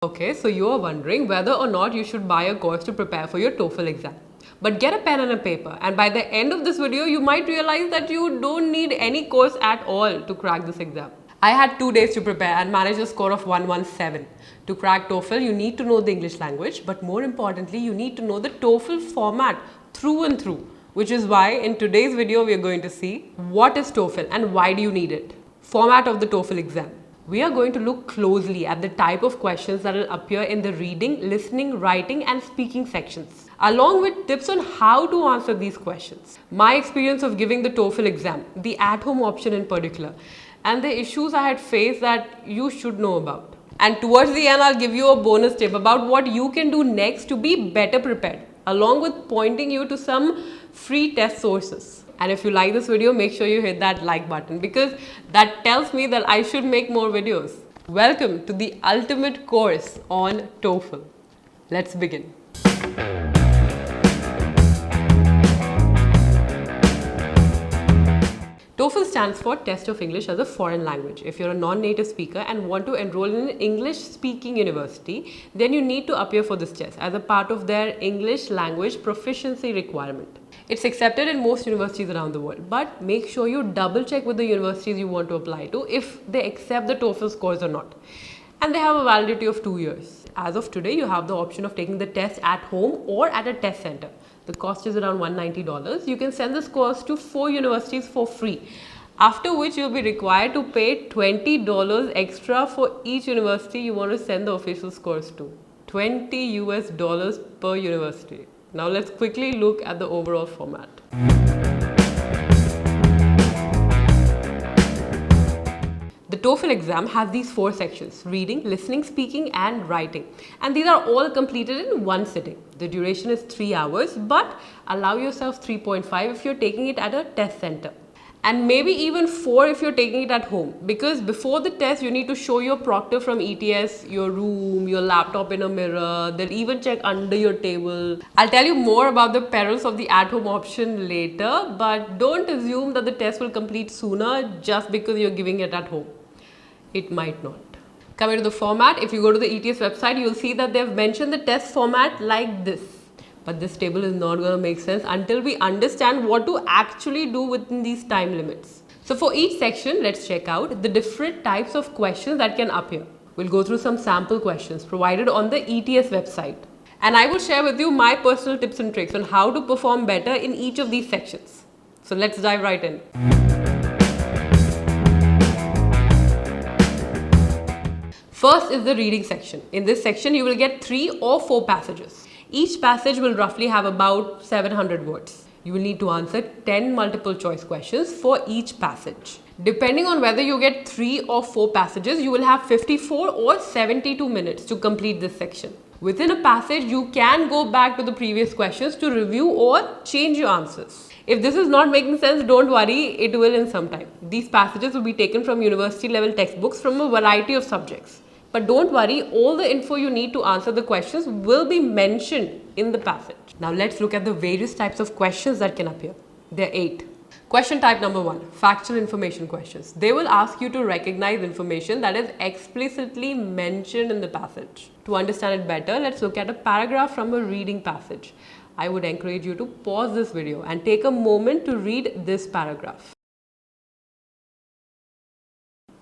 Okay, so you are wondering whether or not you should buy a course to prepare for your TOEFL exam. But get a pen and a paper, and by the end of this video, you might realize that you don't need any course at all to crack this exam. I had 2 days to prepare and managed a score of 117. To crack TOEFL, you need to know the English language, but more importantly, you need to know the TOEFL format through and through, which is why in today's video, we are going to see what is TOEFL and why do you need it. Format of the TOEFL exam. We are going to look closely at the type of questions that will appear in the reading, listening, writing and speaking sections, along with tips on how to answer these questions. My experience of giving the TOEFL exam, the at-home option in particular, and the issues I had faced that you should know about. And towards the end, I'll give you a bonus tip about what you can do next to be better prepared, along with pointing you to some free test sources. And if you like this video, make sure you hit that like button because that tells me that I should make more videos. Welcome to the ultimate course on TOEFL. Let's begin. TOEFL stands for Test of English as a Foreign Language. If you're a non-native speaker and want to enroll in an English-speaking university, then you need to appear for this test as a part of their English language proficiency requirement. It's accepted in most universities around the world, but make sure you double check with the universities you want to apply to if they accept the TOEFL scores or not. And they have a validity of 2 years. As of today, you have the option of taking the test at home or at a test center. The cost is around $190. You can send the scores to 4 universities for free, after which you'll be required to pay $20 extra for each university you want to send the official scores to. $20 per university. Now let's quickly look at the overall format. The TOEFL exam has these 4 sections: reading, listening, speaking and writing. And these are all completed in one sitting. The duration is 3 hours, but allow yourself 3.5 if you're taking it at a test center. And maybe even 4 if you're taking it at home, because before the test you need to show your proctor from ETS your room, your laptop in a mirror. They'll even check under your table. I'll tell you more about the perils of the at-home option later, but don't assume that the test will complete sooner just because you're giving it at home. It might not. Coming to the format, if you go to the ETS website, you'll see that they've mentioned the test format like this. But this table is not going to make sense until we understand what to actually do within these time limits. So for each section, let's check out the different types of questions that can appear. We'll go through some sample questions provided on the ETS website. And I will share with you my personal tips and tricks on how to perform better in each of these sections. So let's dive right in. First is the reading section. In this section, you will get 3 or 4 passages. Each passage will roughly have about 700 words. You will need to answer 10 multiple choice questions for each passage. Depending on whether you get 3 or 4 passages, you will have 54 or 72 minutes to complete this section. Within a passage, you can go back to the previous questions to review or change your answers. If this is not making sense, don't worry, it will in some time. These passages will be taken from university level textbooks from a variety of subjects. But don't worry, all the info you need to answer the questions will be mentioned in the passage. Now let's look at the various types of questions that can appear. There are 8. Question type number 1, factual information questions. They will ask you to recognize information that is explicitly mentioned in the passage. To understand it better, let's look at a paragraph from a reading passage. I would encourage you to pause this video and take a moment to read this paragraph.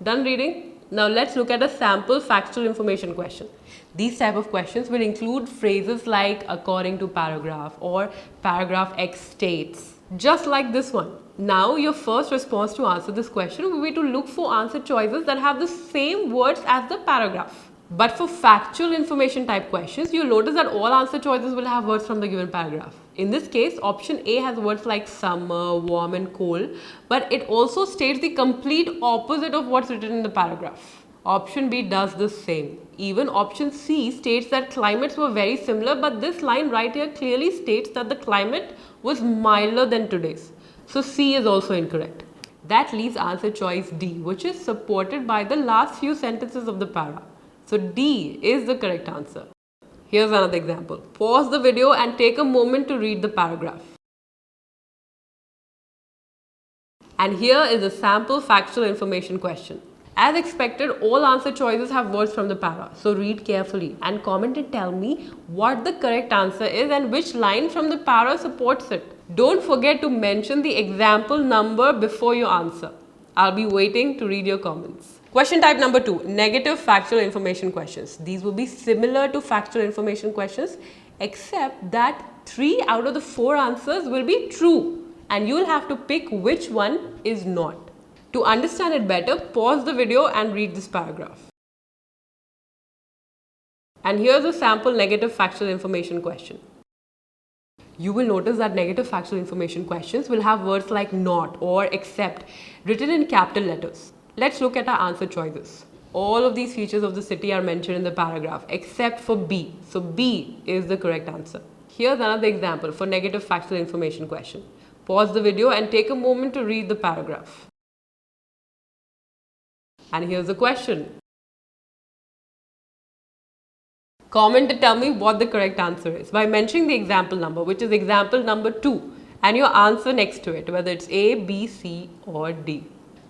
Done reading? Now let's look at a sample factual information question. These type of questions will include phrases like according to paragraph or paragraph X states, just like this one. Now your first response to answer this question will be to look for answer choices that have the same words as the paragraph. But for factual information type questions, you'll notice that all answer choices will have words from the given paragraph. In this case, option A has words like summer, warm and cold, but it also states the complete opposite of what's written in the paragraph. Option B does the same. Even option C states that climates were very similar, but this line right here clearly states that the climate was milder than today's. So C is also incorrect. That leaves answer choice D, which is supported by the last few sentences of the para. So D is the correct answer. Here's another example. Pause the video and take a moment to read the paragraph. And here is a sample factual information question. As expected, all answer choices have words from the para. So read carefully and comment and tell me what the correct answer is and which line from the para supports it. Don't forget to mention the example number before your answer. I'll be waiting to read your comments. Question type number 2, negative factual information questions. These will be similar to factual information questions, except that 3 out of the 4 answers will be true and you'll have to pick which one is not. To understand it better, pause the video and read this paragraph. And here's a sample negative factual information question. You will notice that negative factual information questions will have words like not or except written in capital letters. Let's look at our answer choices. All of these features of the city are mentioned in the paragraph except for B. So B is the correct answer. Here's another example for negative factual information question. Pause the video and take a moment to read the paragraph. And here's the question. Comment to tell me what the correct answer is by mentioning the example number, which is example number 2, and your answer next to it, whether it's A, B, C or D.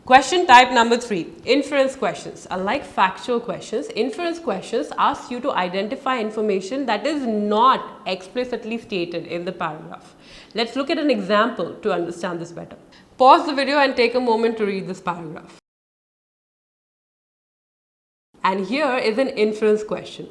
Question type number 3, inference questions. Unlike factual questions, inference questions ask you to identify information that is not explicitly stated in the paragraph. Let's look at an example to understand this better. Pause the video and take a moment to read this paragraph. And here is an inference question.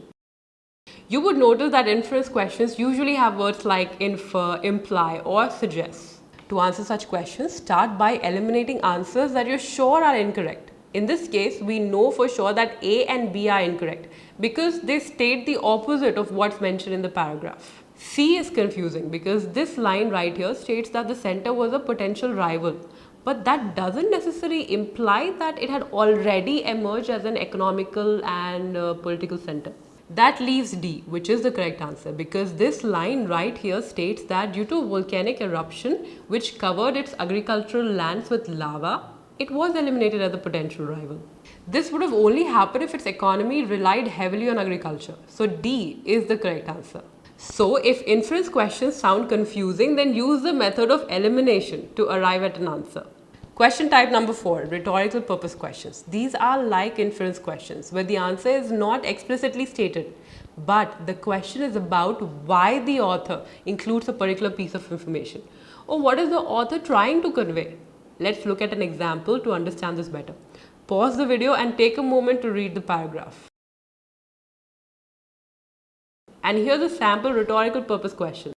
You would notice that inference questions usually have words like infer, imply or suggest. To answer such questions, start by eliminating answers that you're sure are incorrect. In this case, we know for sure that A and B are incorrect because they state the opposite of what's mentioned in the paragraph. C is confusing because this line right here states that the center was a potential rival. But that doesn't necessarily imply that it had already emerged as an economical and political center. That leaves D, which is the correct answer, because this line right here states that due to volcanic eruption which covered its agricultural lands with lava, it was eliminated as a potential rival. This would have only happened if its economy relied heavily on agriculture. So D is the correct answer. So if inference questions sound confusing, then use the method of elimination to arrive at an answer. Question type number 4, rhetorical purpose questions. These are like inference questions where the answer is not explicitly stated, but the question is about why the author includes a particular piece of information or what is the author trying to convey. Let's look at an example to understand this better. Pause the video and take a moment to read the paragraph. And here's a sample rhetorical purpose question.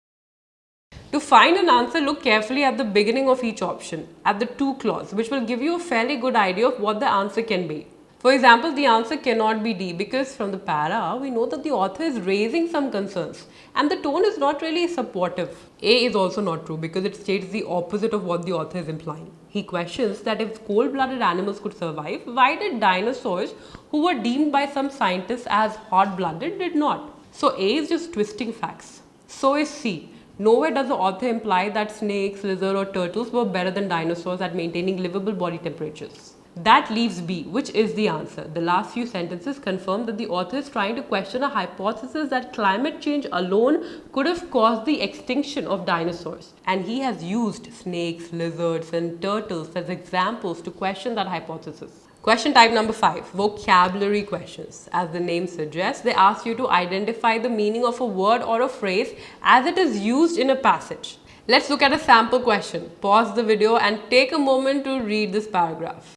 To find an answer, look carefully at the beginning of each option, at the to clause, which will give you a fairly good idea of what the answer can be. For example, the answer cannot be D because from the para, we know that the author is raising some concerns and the tone is not really supportive. A is also not true because it states the opposite of what the author is implying. He questions that if cold-blooded animals could survive, why did dinosaurs, who were deemed by some scientists as hot-blooded, did not? So A is just twisting facts. So is C. Nowhere does the author imply that snakes, lizards or turtles were better than dinosaurs at maintaining livable body temperatures. That leaves B, which is the answer. The last few sentences confirm that the author is trying to question a hypothesis that climate change alone could have caused the extinction of dinosaurs. And he has used snakes, lizards and turtles as examples to question that hypothesis. Question type number 5, vocabulary questions. As the name suggests, they ask you to identify the meaning of a word or a phrase as it is used in a passage. Let's look at a sample question. Pause the video and take a moment to read this paragraph.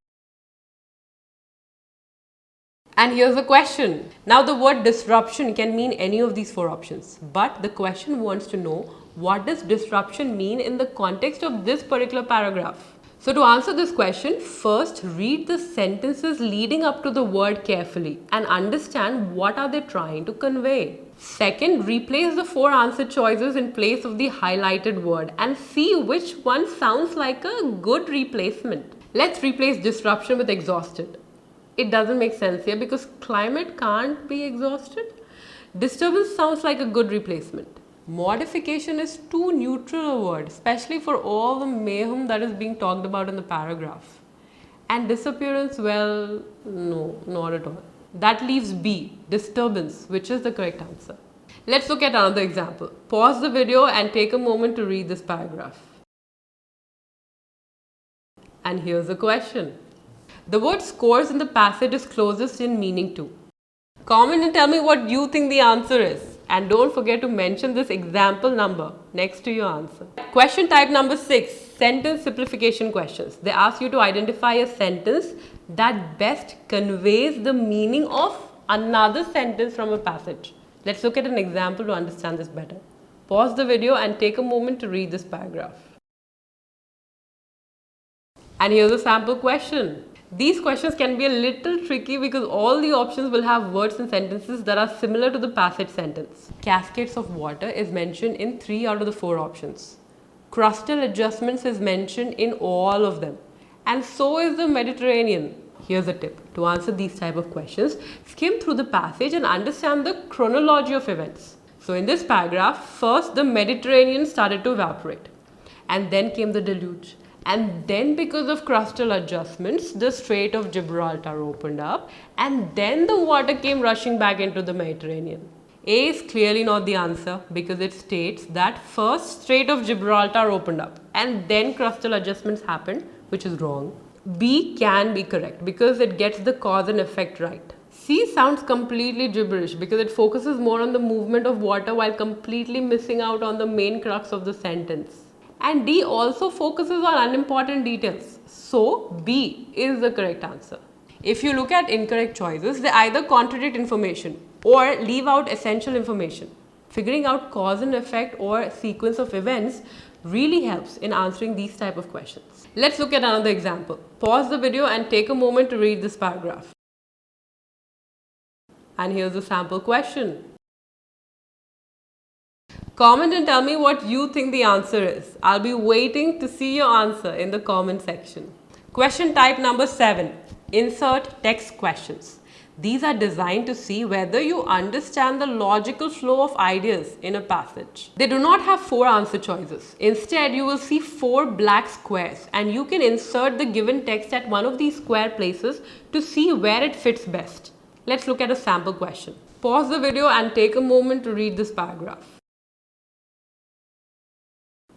And here's the question. Now the word disruption can mean any of these 4 options, but the question wants to know what does disruption mean in the context of this particular paragraph. So to answer this question, first read the sentences leading up to the word carefully and understand what are they trying to convey. Second, replace the 4 answer choices in place of the highlighted word and see which one sounds like a good replacement. Let's replace disruption with exhausted. It doesn't make sense here because climate can't be exhausted. Disturbance sounds like a good replacement. Modification is too neutral a word, especially for all the mayhem that is being talked about in the paragraph. And disappearance, well, no, not at all. That leaves B, disturbance, which is the correct answer. Let's look at another example. Pause the video and take a moment to read this paragraph. And here's the question. The word scores in the passage is closest in meaning to. Comment and tell me what you think the answer is. And don't forget to mention this example number next to your answer. Question type number 6, sentence simplification questions. They ask you to identify a sentence that best conveys the meaning of another sentence from a passage. Let's look at an example to understand this better. Pause the video and take a moment to read this paragraph. And here's a sample question. These questions can be a little tricky because all the options will have words and sentences that are similar to the passage sentence. Cascades of water is mentioned in 3 out of the 4 options. Crustal adjustments is mentioned in all of them. And so is the Mediterranean. Here's a tip. To answer these type of questions, skim through the passage and understand the chronology of events. So in this paragraph, first the Mediterranean started to evaporate. And then came the deluge. And then because of crustal adjustments, the Strait of Gibraltar opened up, and then the water came rushing back into the Mediterranean. A is clearly not the answer because it states that first Strait of Gibraltar opened up and then crustal adjustments happened, which is wrong. B can be correct because it gets the cause and effect right. C sounds completely gibberish because it focuses more on the movement of water while completely missing out on the main crux of the sentence. And D also focuses on unimportant details. So B is the correct answer. If you look at incorrect choices, they either contradict information or leave out essential information. Figuring out cause and effect or sequence of events really helps in answering these type of questions. Let's look at another example. Pause the video and take a moment to read this paragraph. And here's a sample question. Comment and tell me what you think the answer is. I'll be waiting to see your answer in the comment section. Question type number 7. Insert text questions. These are designed to see whether you understand the logical flow of ideas in a passage. They do not have 4 answer choices. Instead, you will see 4 black squares and you can insert the given text at one of these square places to see where it fits best. Let's look at a sample question. Pause the video and take a moment to read this paragraph.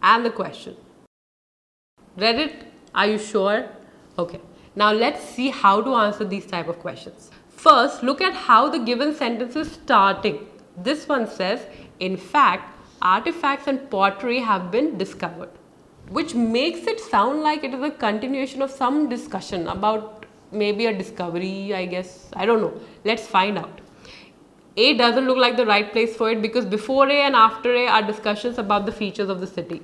And the question. Read it? Are you sure? Okay. Now let's see how to answer these type of questions. First, look at how the given sentence is starting. This one says, in fact, artifacts and pottery have been discovered, which makes it sound like it is a continuation of some discussion about maybe a discovery, I guess. I don't know. Let's find out. A doesn't look like the right place for it because before A and after A are discussions about the features of the city.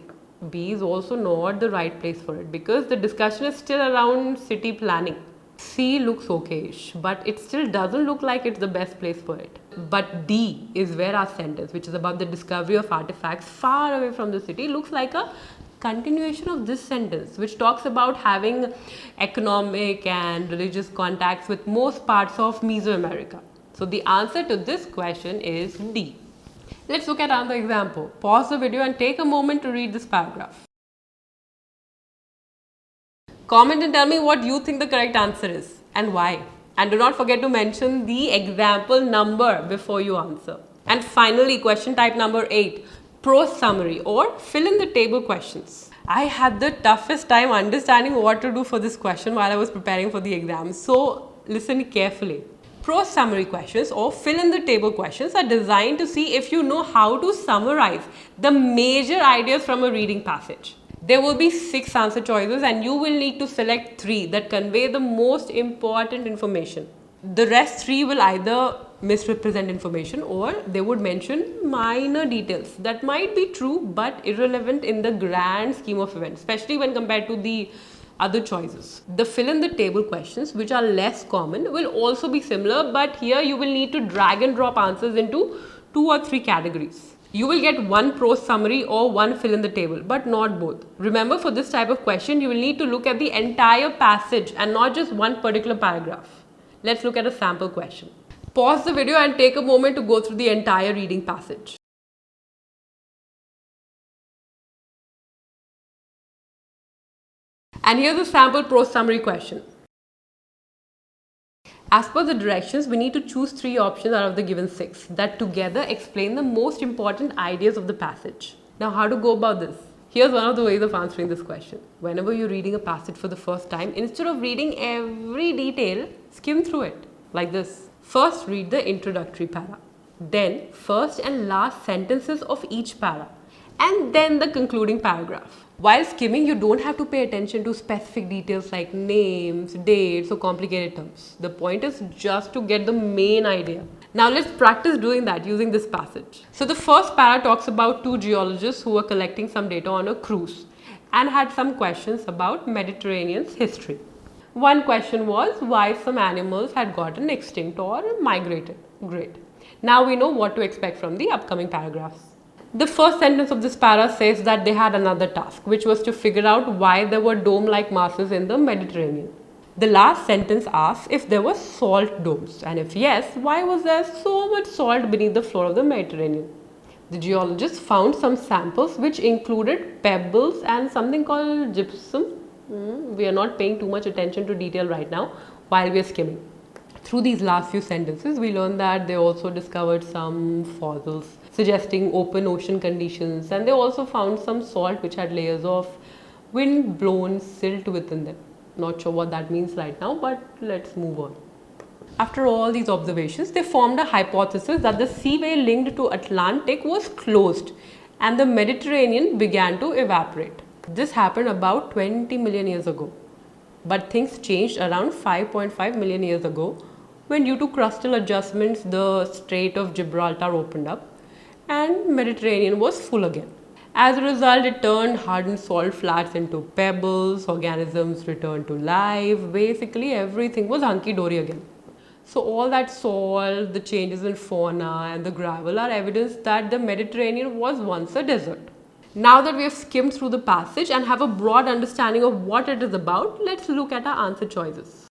B is also not the right place for it because the discussion is still around city planning. C looks okayish, but it still doesn't look like it's the best place for it. But D is where our sentence, which is about the discovery of artifacts far away from the city, looks like a continuation of this sentence, which talks about having economic and religious contacts with most parts of Mesoamerica. So the answer to this question is D. Let's look at another example. Pause the video and take a moment to read this paragraph. Comment and tell me what you think the correct answer is and why. And do not forget to mention the example number before you answer. And finally, question type number 8, prose summary or fill in the table questions. I had the toughest time understanding what to do for this question while I was preparing for the exam. So listen carefully. Prose summary questions or fill in the table questions are designed to see if you know how to summarize the major ideas from a reading passage. There will be 6 answer choices and you will need to select 3 that convey the most important information. The rest 3 will either misrepresent information or they would mention minor details that might be true but irrelevant in the grand scheme of events, especially when compared to the other choices. The fill in the table questions, which are less common, will also be similar, but here you will need to drag and drop answers into 2 or 3 categories. You will get 1 prose summary or 1 fill in the table, but not both. Remember, for this type of question, you will need to look at the entire passage and not just one particular paragraph. Let's look at a sample question. Pause the video and take a moment to go through the entire reading passage. And here's a sample prose summary question. As per the directions, we need to choose 3 options out of the given 6 that together explain the most important ideas of the passage. Now, how to go about this? Here's one of the ways of answering this question. Whenever you're reading a passage for the first time, instead of reading every detail, skim through it like this. First, read the introductory para. Then, first and last sentences of each para. And then the concluding paragraph. While skimming, you don't have to pay attention to specific details like names, dates, or complicated terms. The point is just to get the main idea. Now let's practice doing that using this passage. So the first para talks about two geologists who were collecting some data on a cruise and had some questions about Mediterranean's history. One question was why some animals had gotten extinct or migrated. Great. Now we know what to expect from the upcoming paragraphs. The first sentence of this para says that they had another task, which was to figure out why there were dome-like masses in the Mediterranean. The last sentence asks if there were salt domes, and if yes, why was there so much salt beneath the floor of the Mediterranean? The geologists found some samples which included pebbles and something called gypsum. We are not paying too much attention to detail right now while we are skimming. Through these last few sentences, we learned that they also discovered some fossils suggesting open ocean conditions, and they also found some salt which had layers of wind-blown silt within them. Not sure what that means right now, but let's move on. After all these observations, they formed a hypothesis that the seaway linked to Atlantic was closed and the Mediterranean began to evaporate. This happened about 20 million years ago. But things changed around 5.5 million years ago when, due to crustal adjustments, the Strait of Gibraltar opened up and Mediterranean was full again. As a result, it turned hardened salt flats into pebbles, organisms returned to life, basically everything was hunky-dory again. So all that salt, the changes in fauna and the gravel are evidence that the Mediterranean was once a desert. Now that we have skimmed through the passage and have a broad understanding of what it is about, let's look at our answer choices.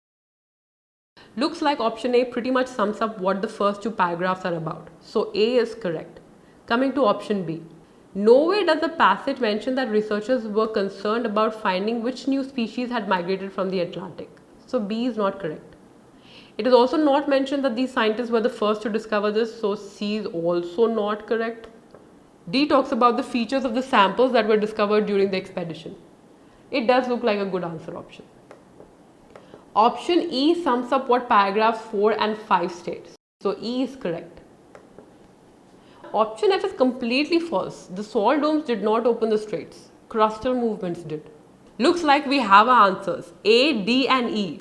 Looks like option A pretty much sums up what the first two paragraphs are about. So A is correct. Coming to option B. Nowhere does the passage mention that researchers were concerned about finding which new species had migrated from the Atlantic. So B is not correct. It is also not mentioned that these scientists were the first to discover this, so C is also not correct. D talks about the features of the samples that were discovered during the expedition. It does look like a good answer option. Option E sums up what paragraphs 4 and 5 states. So E is correct. Option F is completely false. The salt domes did not open the straits. Crustal movements did. Looks like we have our answers A, D and E.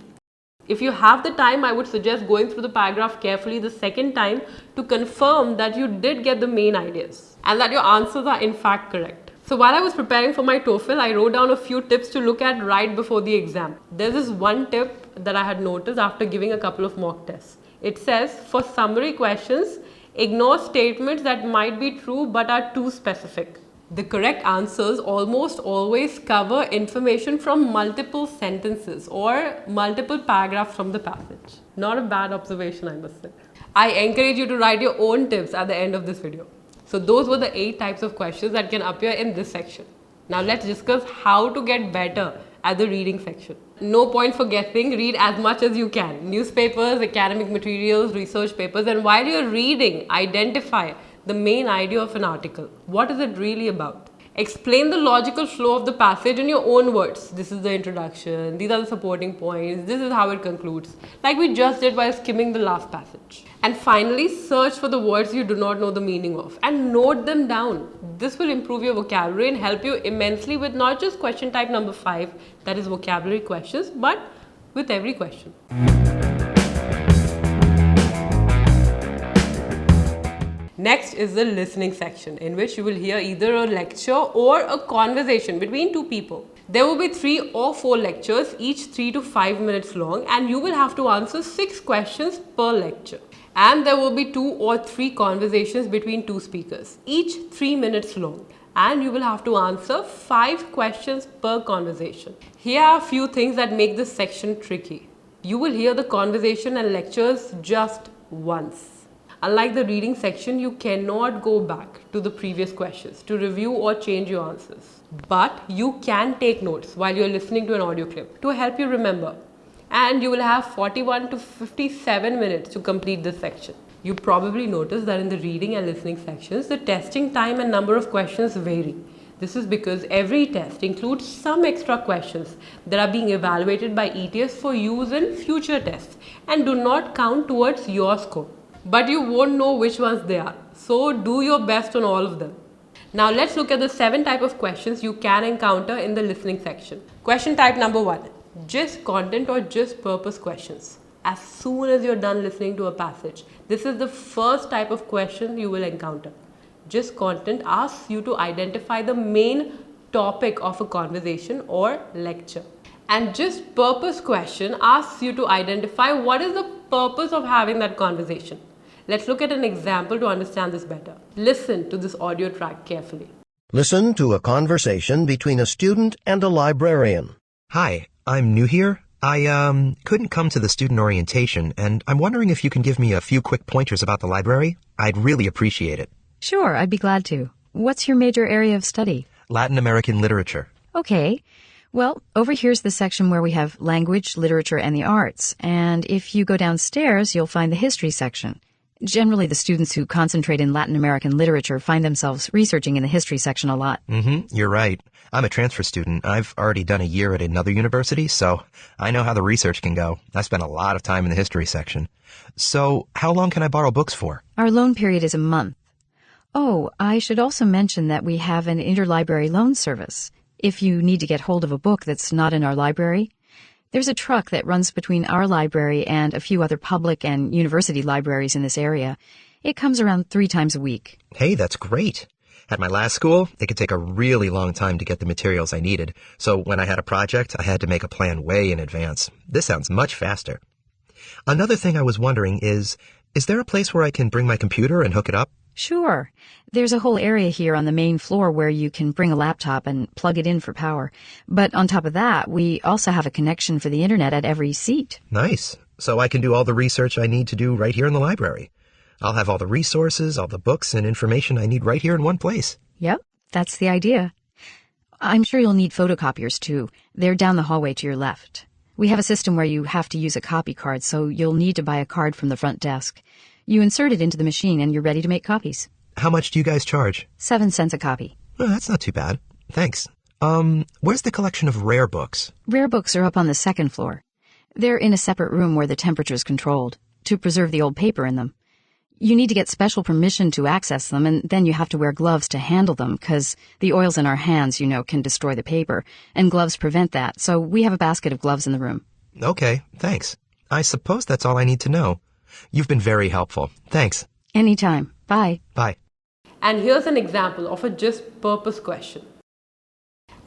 If you have the time, I would suggest going through the paragraph carefully the second time to confirm that you did get the main ideas and that your answers are in fact correct. So while I was preparing for my TOEFL, I wrote down a few tips to look at right before the exam. There's this one tip that I had noticed after giving a couple of mock tests. It says, for summary questions, ignore statements that might be true but are too specific. The correct answers almost always cover information from multiple sentences or multiple paragraphs from the passage. Not a bad observation, I must say. I encourage you to write your own tips at the end of this video. So those were the 8 types of questions that can appear in this section. Now let's discuss how to get better at the reading section. No point for guessing, read as much as you can. Newspapers, academic materials, research papers, and while you're reading, identify the main idea of an article. What is it really about? Explain the logical flow of the passage in your own words. This is the introduction, these are the supporting points, this is how it concludes, like we just did while skimming the last passage. And finally, search for the words you do not know the meaning of and note them down. This will improve your vocabulary and help you immensely with not just question type number 5, that is vocabulary questions, but with every question. Next is the listening section, in which you will hear either a lecture or a conversation between two people. There will be 3 or 4 lectures, each 3 to 5 minutes long, and you will have to answer 6 questions per lecture. And there will be 2 or 3 conversations between 2 speakers, each 3 minutes long. And you will have to answer 5 questions per conversation. Here are a few things that make this section tricky. You will hear the conversation and lectures just once. Unlike the reading section, you cannot go back to the previous questions to review or change your answers. But you can take notes while you're listening to an audio clip to help you remember. And you will have 41 to 57 minutes to complete this section. You probably noticed that in the reading and listening sections, the testing time and number of questions vary. This is because every test includes some extra questions that are being evaluated by ETS for use in future tests and do not count towards your score. But you won't know which ones they are, so do your best on all of them. Now let's look at the 7 type of questions you can encounter in the listening section. Question type number 1, gist content or gist purpose questions. As soon as you're done listening to a passage, this is the first type of question you will encounter. Gist content asks you to identify the main topic of a conversation or lecture. And gist purpose question asks you to identify what is the purpose of having that conversation. Let's look at an example to understand this better. Listen to this audio track carefully. Listen to a conversation between a student and a librarian. Hi, I'm new here. I couldn't come to the student orientation, and I'm wondering if you can give me a few quick pointers about the library. I'd really appreciate it. Sure, I'd be glad to. What's your major area of study? Latin American literature. Okay. Well, over here's the section where we have language, literature, and the arts. And if you go downstairs, you'll find the history section. Generally, the students who concentrate in Latin American literature find themselves researching in the history section a lot. You're right. I'm a transfer student. I've already done a year at another university, so I know how the research can go. I spent a lot of time in the history section. So, how long can I borrow books for? Our loan period is a month. Oh, I should also mention that we have an interlibrary loan service. If you need to get hold of a book that's not in our library, there's a truck that runs between our library and a few other public and university libraries in this area. It comes around 3 times a week. Hey, that's great. At my last school, it could take a really long time to get the materials I needed, so when I had a project, I had to make a plan way in advance. This sounds much faster. Another thing I was wondering is there a place where I can bring my computer and hook it up? Sure. There's a whole area here on the main floor where you can bring a laptop and plug it in for power. But on top of that, we also have a connection for the internet at every seat. Nice. So I can do all the research I need to do right here in the library. I'll have all the resources, all the books and information I need right here in one place. Yep, that's the idea. I'm sure you'll need photocopiers too. They're down the hallway to your left. We have a system where you have to use a copy card, so you'll need to buy a card from the front desk. You insert it into the machine and you're ready to make copies. How much do you guys charge? 7 cents a copy. Oh, that's not too bad. Thanks. Where's the collection of rare books? Rare books are up on the 2nd floor. They're in a separate room where the temperature's controlled, to preserve the old paper in them. You need to get special permission to access them, and then you have to wear gloves to handle them, because the oils in our hands, can destroy the paper, and gloves prevent that, so we have a basket of gloves in the room. Okay, thanks. I suppose that's all I need to know. You've been very helpful. Thanks. Anytime. Bye. Bye. And here's an example of a gist purpose question.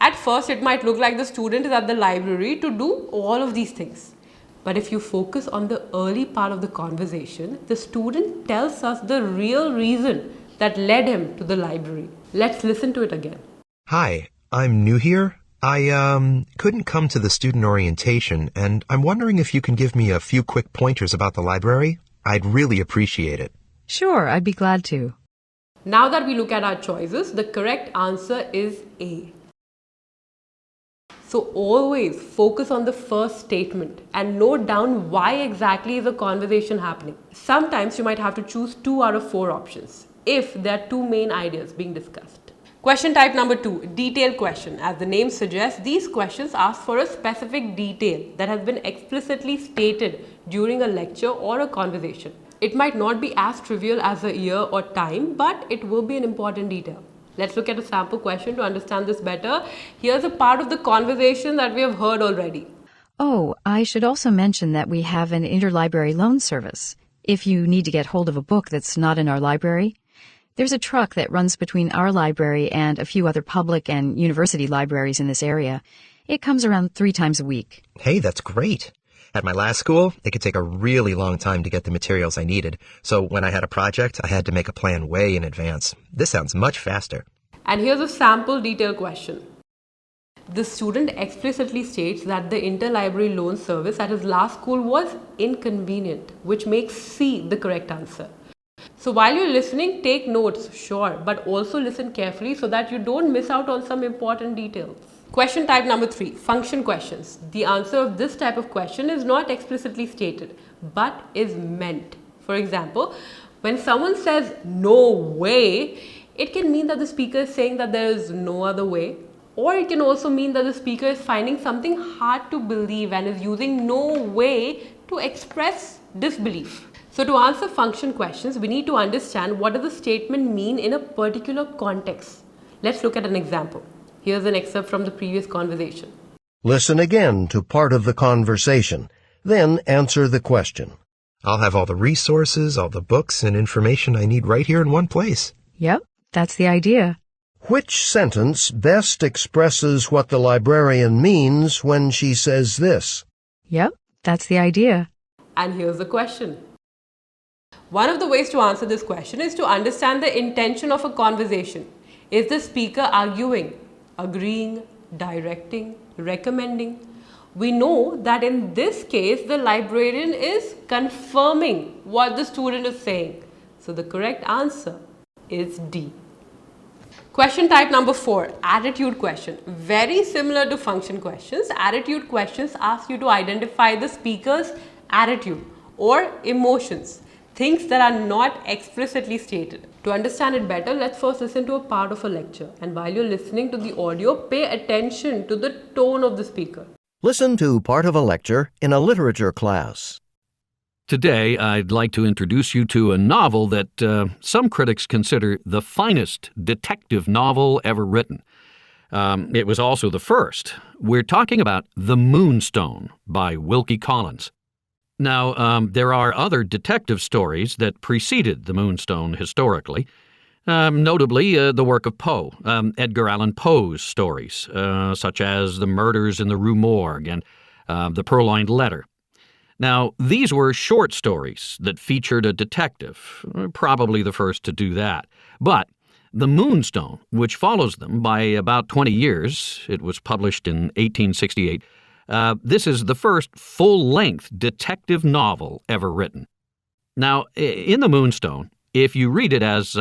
At first, it might look like the student is at the library to do all of these things. But if you focus on the early part of the conversation, the student tells us the real reason that led him to the library. Let's listen to it again. Hi, I'm new here. I couldn't come to the student orientation, and I'm wondering if you can give me a few quick pointers about the library. I'd really appreciate it. Sure, I'd be glad to. Now that we look at our choices, the correct answer is A. So always focus on the first statement and note down why exactly is a conversation happening. Sometimes you might have to choose 2 out of 4 options if there are 2 main ideas being discussed. Question type number 2, detailed question. As the name suggests, these questions ask for a specific detail that has been explicitly stated during a lecture or a conversation. It might not be as trivial as a year or time, but it will be an important detail. Let's look at a sample question to understand this better. Here's a part of the conversation that we have heard already. Oh, I should also mention that we have an interlibrary loan service. If you need to get hold of a book that's not in our library, there's a truck that runs between our library and a few other public and university libraries in this area. It comes around 3 times a week. Hey, that's great. At my last school, it could take a really long time to get the materials I needed, so when I had a project, I had to make a plan way in advance. This sounds much faster. And here's a sample detail question. The student explicitly states that the interlibrary loan service at his last school was inconvenient, which makes C the correct answer. So while you're listening, take notes, sure, but also listen carefully so that you don't miss out on some important details. Question type number 3, function questions. The answer of this type of question is not explicitly stated, but is meant. For example, when someone says, "No way," It can mean that the speaker is saying that there is no other way, or it can also mean that the speaker is finding something hard to believe and is using no way to express disbelief. So to answer function questions, we need to understand what does the statement mean in a particular context. Let's look at an example. Here's an excerpt from the previous conversation. Listen again to part of the conversation, then answer the question. I'll have all the resources, all the books and information I need right here in one place. Yep, that's the idea. Which sentence best expresses what the librarian means when she says this? Yep, that's the idea. And here's the question. One of the ways to answer this question is to understand the intention of a conversation. Is the speaker arguing, agreeing, directing, recommending? We know that in this case, the librarian is confirming what the student is saying. So the correct answer is D. Question type number 4, attitude question. Very similar to function questions, attitude questions ask you to identify the speaker's attitude or emotions, things that are not explicitly stated. To understand it better, let's first listen to a part of a lecture. And while you're listening to the audio, pay attention to the tone of the speaker. Listen to part of a lecture in a literature class. Today, I'd like to introduce you to a novel that some critics consider the finest detective novel ever written. It was also the first. We're talking about The Moonstone by Wilkie Collins. Now, there are other detective stories that preceded The Moonstone historically, notably the work of Poe, Edgar Allan Poe's stories, such as The Murders in the Rue Morgue and The Purloined Letter. Now, these were short stories that featured a detective, probably the first to do that. But The Moonstone, which follows them by about 20 years, it was published in 1868, this is the first full-length detective novel ever written. Now, in The Moonstone, if you read it as,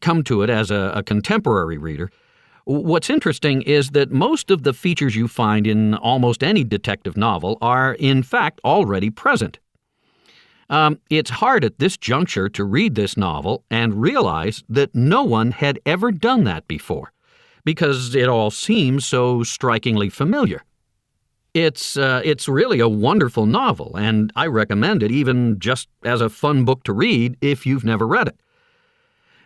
come to it as a contemporary reader, what's interesting is that most of the features you find in almost any detective novel are, in fact, already present. It's hard at this juncture to read this novel and realize that no one had ever done that before, because it all seems so strikingly familiar. It's really a wonderful novel, and I recommend it even just as a fun book to read if you've never read it.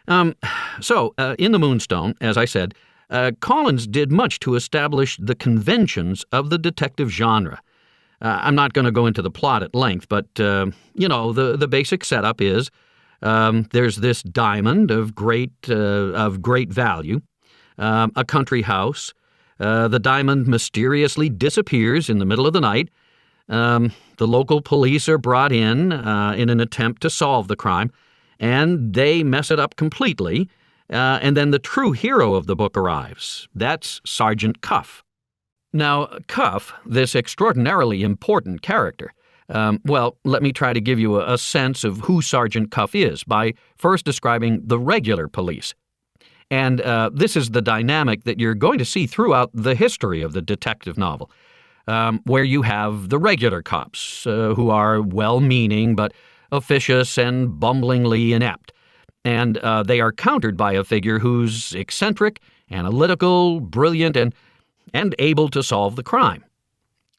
In The Moonstone, as I said, Collins did much to establish the conventions of the detective genre. I'm not going to go into the plot at length, but, the basic setup is there's this diamond of great value, a country house. The diamond mysteriously disappears in the middle of the night. The local police are brought in an attempt to solve the crime, and they mess it up completely. And then the true hero of the book arrives. That's Sergeant Cuff. Now, Cuff, this extraordinarily important character, let me try to give you a sense of who Sergeant Cuff is by first describing the regular police. And this is the dynamic that you're going to see throughout the history of the detective novel, where you have the regular cops who are well-meaning but officious and bumblingly inept. And they are countered by a figure who's eccentric, analytical, brilliant, and able to solve the crime.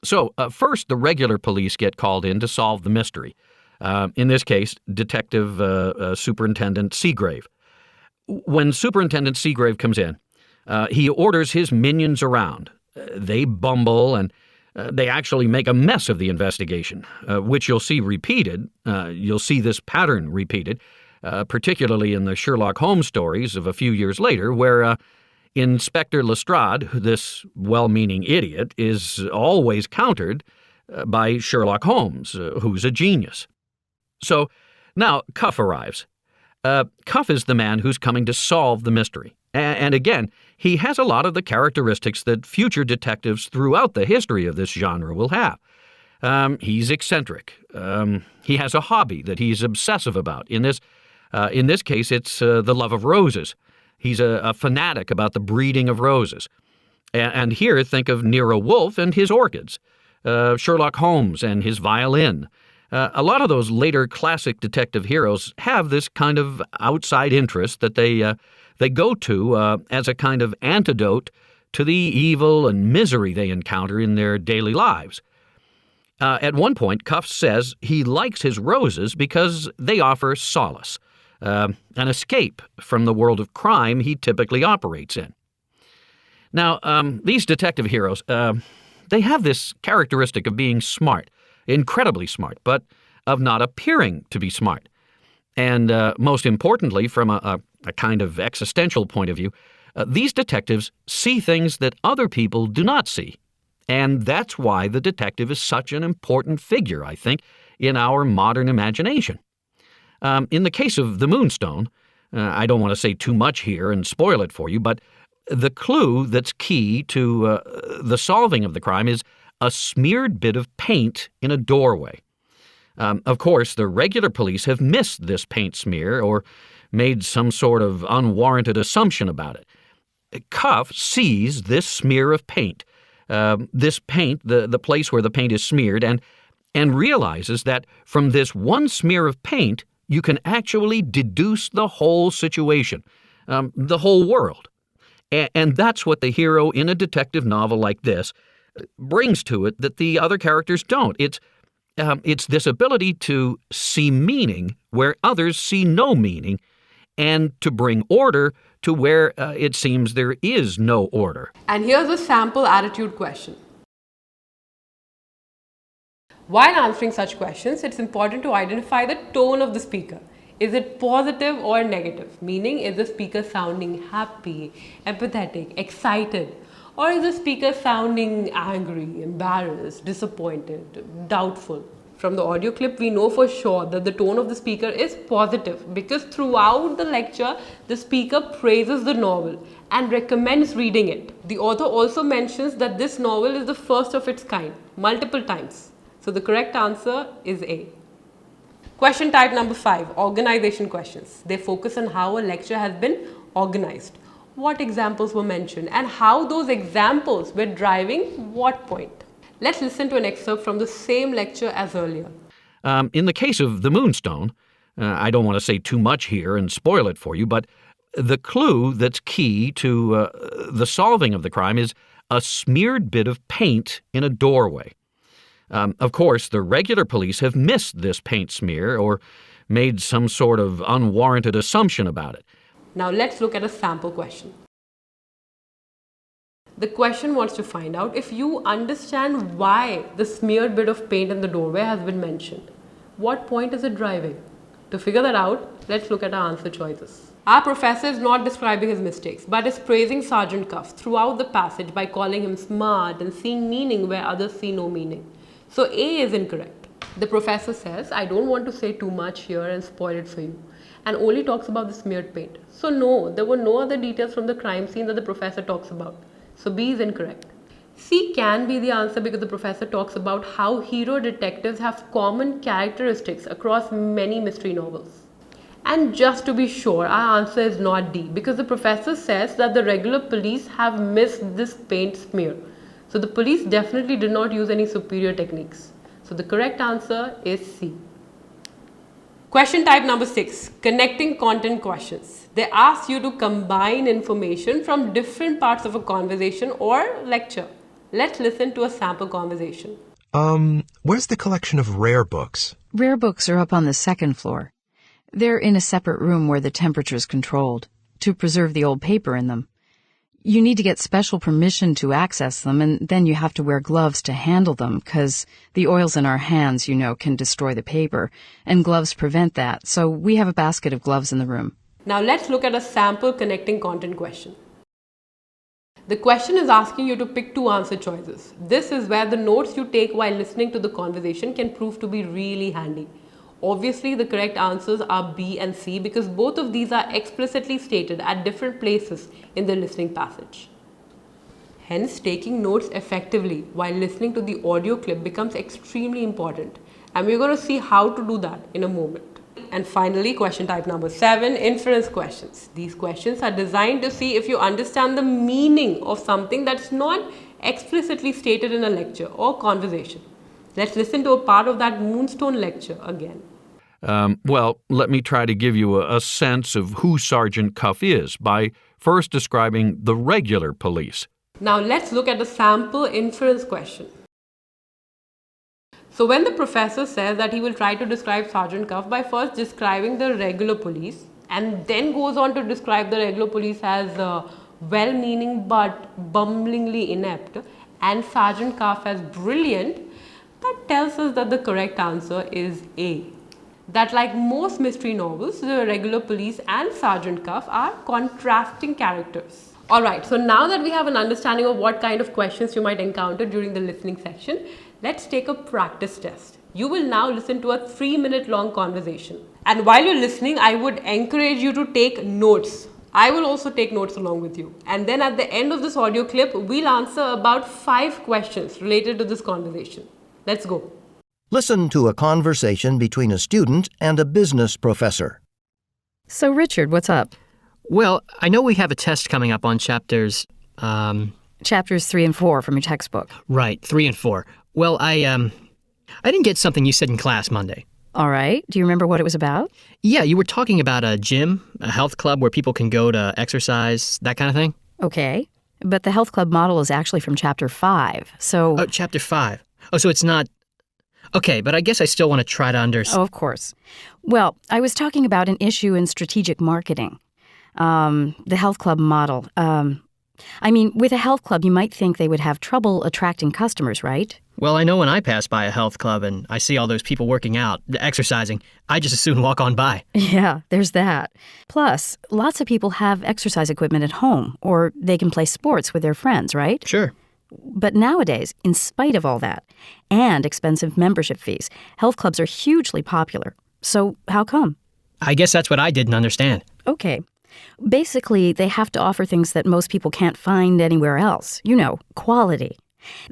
So first, the regular police get called in to solve the mystery. In this case, Detective Superintendent Seagrave. When Superintendent Seagrave comes in, he orders his minions around. They bumble and they actually make a mess of the investigation, which you'll see repeated. You'll see this pattern repeated. Particularly in the Sherlock Holmes stories of a few years later, where Inspector Lestrade, this well-meaning idiot, is always countered by Sherlock Holmes, who's a genius. So now Cuff arrives. Cuff is the man who's coming to solve the mystery. And again, he has a lot of the characteristics that future detectives throughout the history of this genre will have. He's eccentric. He has a hobby that he's obsessive about. In this case, it's the love of roses. He's a fanatic about the breeding of roses. And here, think of Nero Wolfe and his orchids, Sherlock Holmes and his violin, A lot of those later classic detective heroes have this kind of outside interest that they go to as a kind of antidote to the evil and misery they encounter in their daily lives. At one point, Cuff says he likes his roses because they offer solace, an escape from the world of crime he typically operates in. Now, these detective heroes, they have this characteristic of being smart, incredibly smart, but of not appearing to be smart. And most importantly, from a kind of existential point of view, these detectives see things that other people do not see. And that's why the detective is such an important figure, I think, in our modern imagination. In the case of the Moonstone, I don't want to say too much here and spoil it for you, but the clue that's key to the solving of the crime is a smeared bit of paint in a doorway. Of course, the regular police have missed this paint smear or made some sort of unwarranted assumption about it. Cuff sees this smear of paint, the place where the paint is smeared, and realizes that from this one smear of paint, you can actually deduce the whole situation, the whole world. And that's what the hero in a detective novel like this brings to it that the other characters don't. It's this ability to see meaning where others see no meaning, and to bring order to where it seems there is no order. And here's a sample attitude question. While answering such questions, it's important to identify the tone of the speaker. Is it positive or negative? Meaning, is the speaker sounding happy, empathetic, excited? Or is the speaker sounding angry, embarrassed, disappointed, doubtful? From the audio clip, we know for sure that the tone of the speaker is positive because throughout the lecture, the speaker praises the novel and recommends reading it. The author also mentions that this novel is the first of its kind, multiple times. So the correct answer is A. Question type number 5, organization questions. They focus on how a lecture has been organized, what examples were mentioned, and how those examples were driving what point. Let's listen to an excerpt from the same lecture as earlier. In the case of the Moonstone, I don't want to say too much here and spoil it for you, but the clue that's key to the solving of the crime is a smeared bit of paint in a doorway. Of course, the regular police have missed this paint smear or made some sort of unwarranted assumption about it. Now let's look at a sample question. The question wants to find out if you understand why the smeared bit of paint in the doorway has been mentioned. What point is it driving? To figure that out, let's look at our answer choices. Our professor is not describing his mistakes, but is praising Sergeant Cuff throughout the passage by calling him smart and seeing meaning where others see no meaning. So A is incorrect. The professor says, I don't want to say too much here and spoil it for you, and only talks about the smeared paint. So no, there were no other details from the crime scene that the professor talks about. So B is incorrect. C can be the answer because the professor talks about how hero detectives have common characteristics across many mystery novels. And just to be sure, our answer is not D because the professor says that the regular police have missed this paint smear. So the police definitely did not use any superior techniques. So the correct answer is C. Question type number 6, connecting content questions. They ask you to combine information from different parts of a conversation or lecture. Let's listen to a sample conversation. Where's the collection of rare books? Rare books are up on the second floor. They're in a separate room where the temperature is controlled to preserve the old paper in them. You need to get special permission to access them, and then you have to wear gloves to handle them because the oils in our hands, can destroy the paper, and gloves prevent that. So we have a basket of gloves in the room. Now let's look at a sample connecting content question. The question is asking you to pick 2 answer choices. This is where the notes you take while listening to the conversation can prove to be really handy. Obviously, the correct answers are B and C because both of these are explicitly stated at different places in the listening passage. Hence, taking notes effectively while listening to the audio clip becomes extremely important, and we're going to see how to do that in a moment. And finally, question type number 7, inference questions. These questions are designed to see if you understand the meaning of something that's not explicitly stated in a lecture or conversation. Let's listen to a part of that Moonstone lecture again. Well, let me try to give you a sense of who Sergeant Cuff is by first describing the regular police. Now let's look at the sample inference question. So when the professor says that he will try to describe Sergeant Cuff by first describing the regular police and then goes on to describe the regular police as well-meaning but bumblingly inept and Sergeant Cuff as brilliant, that tells us that the correct answer is A. That like most mystery novels, the regular police and Sergeant Cuff are contrasting characters. Alright, so now that we have an understanding of what kind of questions you might encounter during the listening section, let's take a practice test. You will now listen to a 3-minute long conversation. And while you're listening, I would encourage you to take notes. I will also take notes along with you. And then at the end of this audio clip, we'll answer about 5 questions related to this conversation. Let's go. Listen to a conversation between a student and a business professor. So, Richard, what's up? Well, I know we have a test coming up on chapters, Chapters 3 and 4 from your textbook. right, 3 and 4. Well, I didn't get something you said in class Monday. All right. Do you remember what it was about? Yeah, you were talking about a gym, a health club where people can go to exercise, that kind of thing. Okay. But the health club model is actually from Chapter 5, so... Oh, chapter 5. Oh, so it's not... Okay, but I guess I still want to try to understand. Oh, of course. Well, I was talking about an issue in strategic marketing. The health club model. With a health club, you might think they would have trouble attracting customers, right? Well, I know when I pass by a health club and I see all those people working out, exercising, I just as soon walk on by. Yeah, there's that. Plus, lots of people have exercise equipment at home, or they can play sports with their friends, right? Sure. But nowadays, in spite of all that, and expensive membership fees, health clubs are hugely popular. So how come? I guess that's what I didn't understand. Okay. Basically, they have to offer things that most people can't find anywhere else. You know, quality.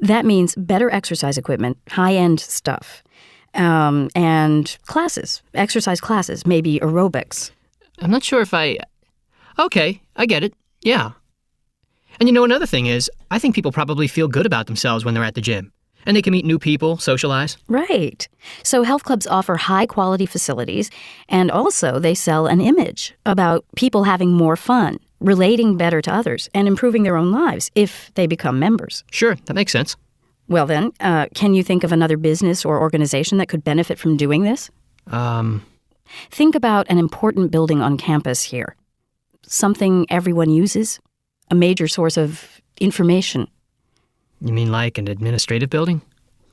That means better exercise equipment, high-end stuff, and classes, exercise classes, maybe aerobics. I'm not sure if Okay, I get it. Yeah. And another thing is, I think people probably feel good about themselves when they're at the gym. And they can meet new people, socialize. Right. So health clubs offer high-quality facilities, and also they sell an image about people having more fun, relating better to others, and improving their own lives if they become members. Sure, that makes sense. Well then, can you think of another business or organization that could benefit from doing this? Think about an important building on campus here. Something everyone uses. A major source of information. You mean like an administrative building?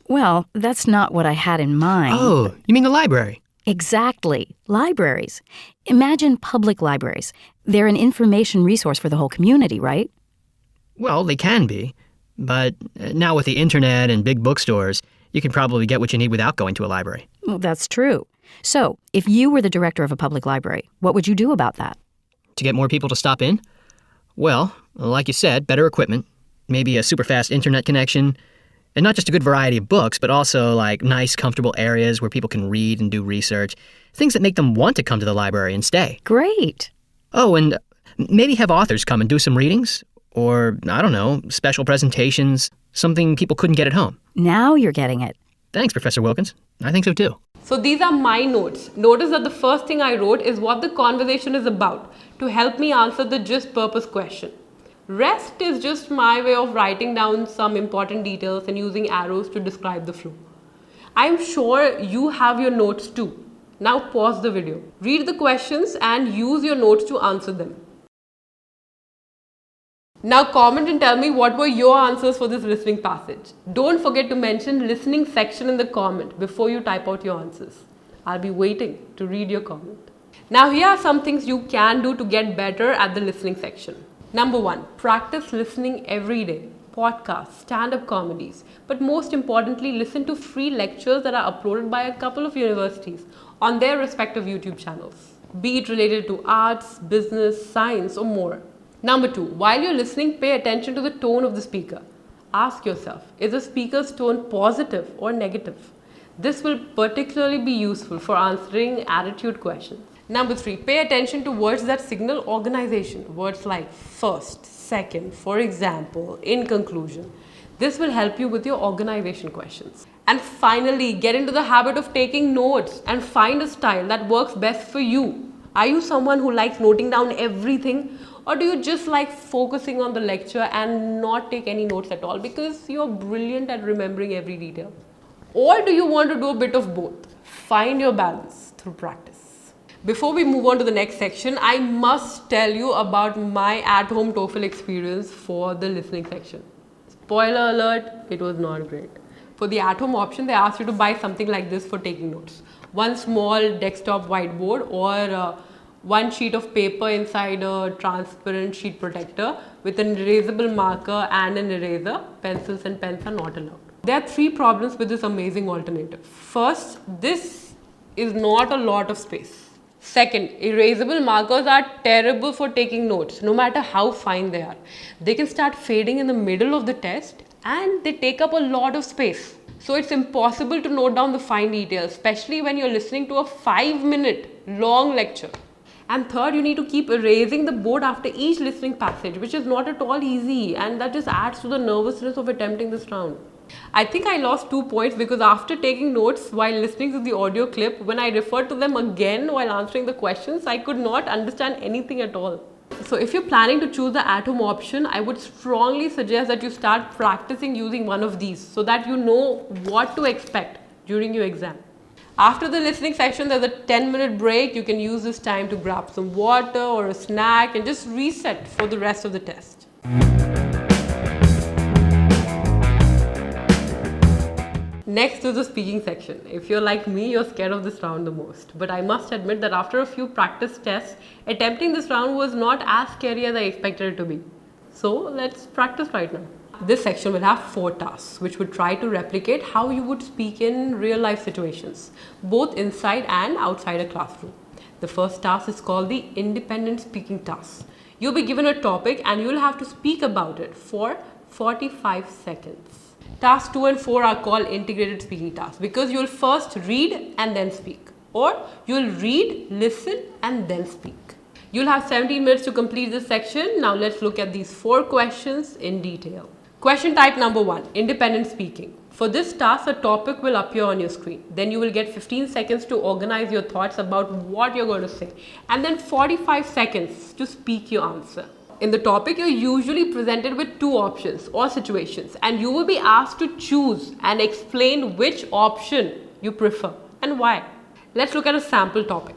Well, that's not what I had in mind. Oh, you mean the library? Exactly. Libraries. Imagine public libraries. They're an information resource for the whole community, right? Well, they can be. But now with the internet and big bookstores, you can probably get what you need without going to a library. Well, that's true. So, if you were the director of a public library, what would you do about that? To get more people to stop in? Well, like you said, better equipment, maybe a super fast internet connection, and not just a good variety of books, but also like nice, comfortable areas where people can read and do research, things that make them want to come to the library and stay. Great. Oh, and maybe have authors come and do some readings, or, I don't know, special presentations, something people couldn't get at home. Now you're getting it. Thanks, Professor Wilkins. I think so too. So these are my notes. Notice that the first thing I wrote is what the conversation is about to help me answer the gist purpose question. Rest is just my way of writing down some important details and using arrows to describe the flow. I'm sure you have your notes too. Now pause the video. Read the questions and use your notes to answer them. Now comment and tell me what were your answers for this listening passage. Don't forget to mention listening section in the comment before you type out your answers. I'll be waiting to read your comment. Now here are some things you can do to get better at the listening section. Number 1, practice listening every day. Podcasts, stand-up comedies, but most importantly, listen to free lectures that are uploaded by a couple of universities on their respective YouTube channels, be it related to arts, business, science, or more. Number 2, while you're listening, pay attention to the tone of the speaker. Ask yourself, is the speaker's tone positive or negative? This will particularly be useful for answering attitude questions. Number 3, pay attention to words that signal organization. Words like first, second, for example, in conclusion. This will help you with your organization questions. And finally, get into the habit of taking notes and find a style that works best for you. Are you someone who likes noting down everything, or do you just like focusing on the lecture and not take any notes at all because you're brilliant at remembering every detail? Or do you want to do a bit of both? Find your balance through practice. Before we move on to the next section, I must tell you about my at-home TOEFL experience for the listening section. Spoiler alert, it was not great. For the at-home option, they asked you to buy something like this for taking notes. One small desktop whiteboard or one sheet of paper inside a transparent sheet protector with an erasable marker and an eraser. Pencils and pens are not allowed. There are 3 problems with this amazing alternative. First, this is not a lot of space. Second, erasable markers are terrible for taking notes, no matter how fine they are. They can start fading in the middle of the test and they take up a lot of space. So it's impossible to note down the fine details, especially when you're listening to a 5-minute long lecture. And third, you need to keep erasing the board after each listening passage, which is not at all easy, and that just adds to the nervousness of attempting this round. I think I lost 2 points because after taking notes while listening to the audio clip, when I referred to them again while answering the questions, I could not understand anything at all. So if you're planning to choose the at-home option, I would strongly suggest that you start practicing using one of these so that you know what to expect during your exam. After the listening section, there's a 10-minute break. You can use this time to grab some water or a snack and just reset for the rest of the test. Next is the speaking section. If you're like me, you're scared of this round the most. But I must admit that after a few practice tests, attempting this round was not as scary as I expected it to be. So let's practice right now. This section will have 4 tasks, which would try to replicate how you would speak in real life situations, both inside and outside a classroom. The first task is called the independent speaking task. You'll be given a topic and you'll have to speak about it for 45 seconds. Tasks 2 and 4 are called integrated speaking tasks because you'll first read and then speak, or you'll read, listen and then speak. You'll have 17 minutes to complete this section. Now let's look at these 4 questions in detail. Question type number 1, independent speaking. For this task, a topic will appear on your screen. Then you will get 15 seconds to organize your thoughts about what you're going to say, and then 45 seconds to speak your answer. In the topic, you're usually presented with 2 options or situations, and you will be asked to choose and explain which option you prefer and why. Let's look at a sample topic.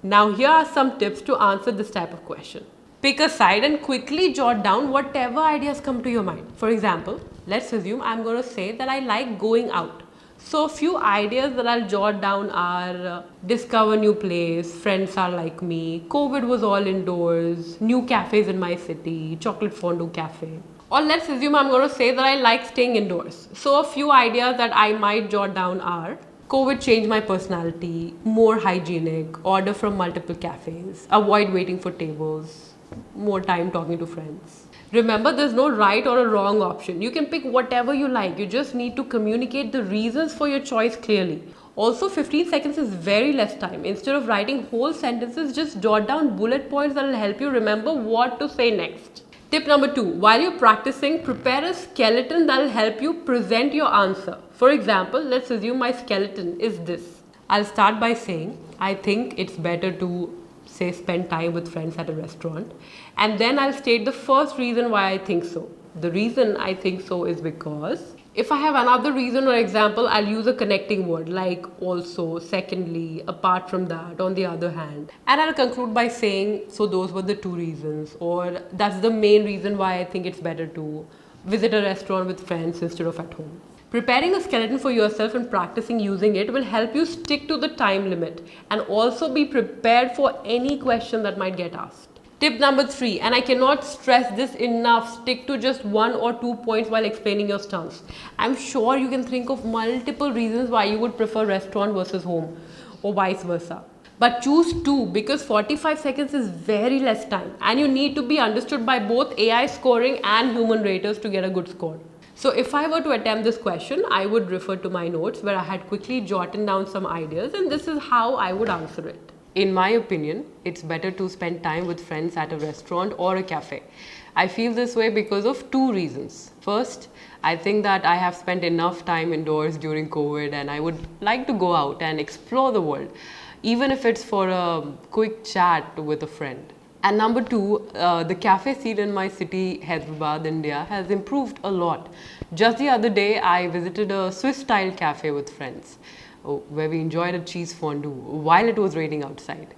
Now here are some tips to answer this type of question. Pick a side and quickly jot down whatever ideas come to your mind. For example, let's assume I'm going to say that I like going out. So a few ideas that I'll jot down are discover new place, friends are like me, COVID was all indoors, new cafes in my city, chocolate fondue cafe. Or let's assume I'm going to say that I like staying indoors. So a few ideas that I might jot down are COVID changed my personality, more hygienic, order from multiple cafes, avoid waiting for tables, more time talking to friends. Remember, there's no right or a wrong option. You can pick whatever you like. You just need to communicate the reasons for your choice clearly. Also, 15 seconds is very less time. Instead of writing whole sentences, just jot down bullet points that will help you remember what to say next. Tip number 2, while you're practicing, prepare a skeleton that will help you present your answer. For example, let's assume my skeleton is this. I'll start by saying, I think it's better to say spend time with friends at a restaurant, and then I'll state the first reason why I think so. The reason I think so is because. If I have another reason or example, I'll use a connecting word like also, secondly, apart from that, on the other hand. And I'll conclude by saying, so those were the 2 reasons, or that's the main reason why I think it's better to visit a restaurant with friends instead of at home. Preparing a skeleton for yourself and practicing using it will help you stick to the time limit and also be prepared for any question that might get asked. Tip number 3, and I cannot stress this enough, stick to just 1 or 2 points while explaining your stance. I'm sure you can think of multiple reasons why you would prefer restaurant versus home or vice versa. But choose 2 because 45 seconds is very less time and you need to be understood by both AI scoring and human raters to get a good score. So if I were to attempt this question, I would refer to my notes where I had quickly jotted down some ideas, and this is how I would answer it. In my opinion, it's better to spend time with friends at a restaurant or a cafe. I feel this way because of two reasons. First, I think that I have spent enough time indoors during COVID and I would like to go out and explore the world, even if it's for a quick chat with a friend. And number two, the cafe scene in my city, Hyderabad, India, has improved a lot. Just the other day, I visited a Swiss-style cafe with friends, where we enjoyed a cheese fondue while it was raining outside.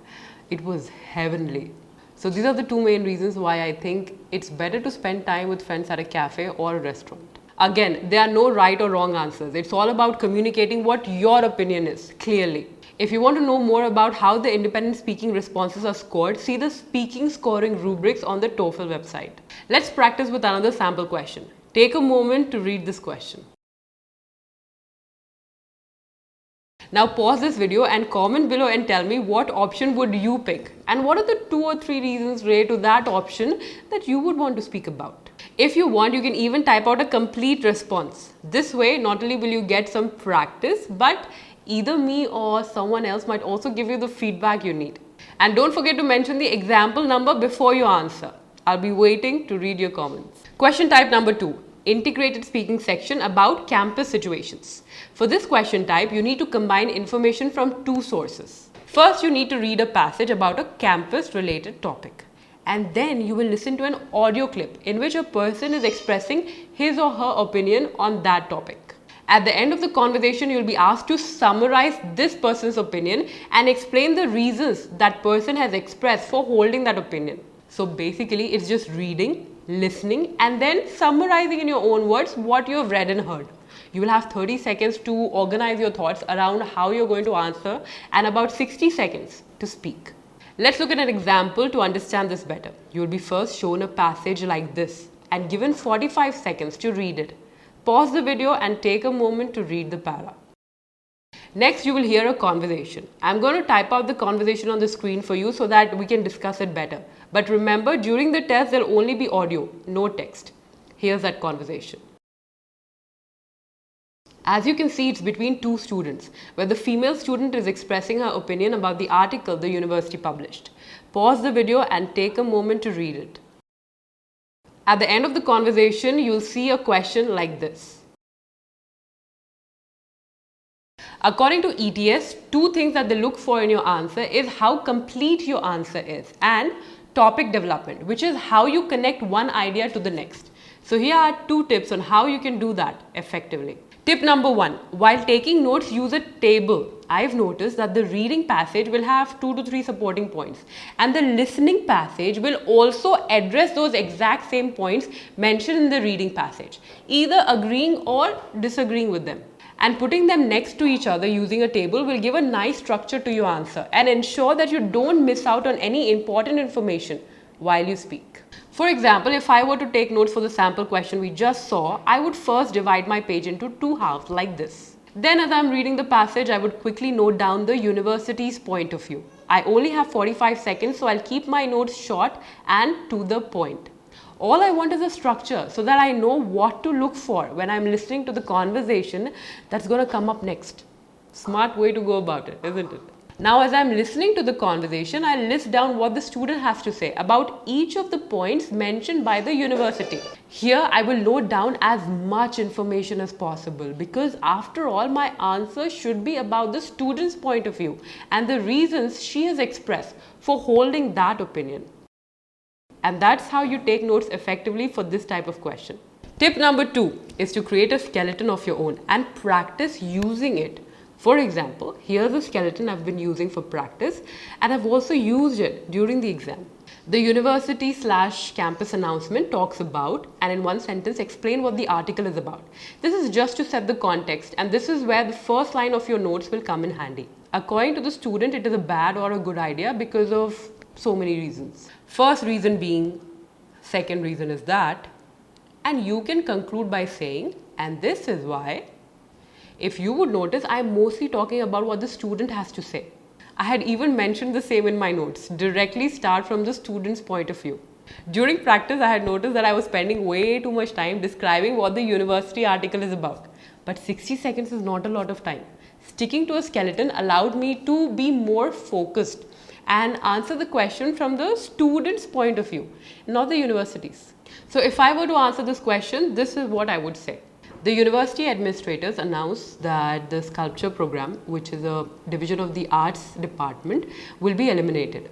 It was heavenly. So these are the two main reasons why I think it's better to spend time with friends at a cafe or a restaurant. Again, there are no right or wrong answers. It's all about communicating what your opinion is clearly. If you want to know more about how the independent speaking responses are scored, see the speaking scoring rubrics on the TOEFL website. Let's practice with another sample question. Take a moment to read this question. Now pause this video and comment below and tell me what option would you pick and what are the 2 or 3 reasons related to that option that you would want to speak about. If you want, you can even type out a complete response. This way, not only will you get some practice, but either me or someone else might also give you the feedback you need. And don't forget to mention the example number before you answer. I'll be waiting to read your comments. Question type number 2. Integrated speaking section about campus situations. For this question type, you need to combine information from 2 sources. First, you need to read a passage about a campus related topic. And then you will listen to an audio clip in which a person is expressing his or her opinion on that topic. At the end of the conversation, you'll be asked to summarize this person's opinion and explain the reasons that person has expressed for holding that opinion. So basically, it's just reading, listening, and then summarizing in your own words what you have read and heard. You will have 30 seconds to organize your thoughts around how you're going to answer and about 60 seconds to speak. Let's look at an example to understand this better. You will be first shown a passage like this and given 45 seconds to read it. Pause the video and take a moment to read the para. Next, you will hear a conversation. I'm going to type out the conversation on the screen for you so that we can discuss it better. But remember, during the test, there will only be audio, no text. Here's that conversation. As you can see, it's between 2 students, where the female student is expressing her opinion about the article the university published. Pause the video and take a moment to read it. At the end of the conversation, you'll see a question like this. According to ETS, 2 things that they look for in your answer is how complete your answer is and topic development, which is how you connect one idea to the next. So here are 2 tips on how you can do that effectively. Tip number 1, while taking notes, use a table. I've noticed that the reading passage will have 2 to 3 supporting points and the listening passage will also address those exact same points mentioned in the reading passage, either agreeing or disagreeing with them. And putting them next to each other using a table will give a nice structure to your answer and ensure that you don't miss out on any important information while you speak. For example, if I were to take notes for the sample question we just saw, I would first divide my page into 2 halves like this. Then as I'm reading the passage, I would quickly note down the university's point of view. I only have 45 seconds, so I'll keep my notes short and to the point. All I want is a structure so that I know what to look for when I'm listening to the conversation that's going to come up next. Smart way to go about it, isn't it? Now, as I'm listening to the conversation, I'll list down what the student has to say about each of the points mentioned by the university. Here, I will note down as much information as possible because after all, my answer should be about the student's point of view and the reasons she has expressed for holding that opinion. And that's how you take notes effectively for this type of question. Tip number 2 is to create a skeleton of your own and practice using it. For example, here's a skeleton I've been using for practice and I've also used it during the exam. The university/campus announcement talks about and in one sentence explain what the article is about. This is just to set the context and this is where the first line of your notes will come in handy. According to the student, it is a bad or a good idea because of so many reasons. First reason being, second reason is that, and you can conclude by saying, and this is why. If you would notice, I'm mostly talking about what the student has to say. I had even mentioned the same in my notes, directly start from the student's point of view. During practice, I had noticed that I was spending way too much time describing what the university article is about. But 60 seconds is not a lot of time. Sticking to a skeleton allowed me to be more focused and answer the question from the student's point of view, not the university's. So if I were to answer this question, this is what I would say. The university administrators announced that the sculpture program, which is a division of the arts department, will be eliminated.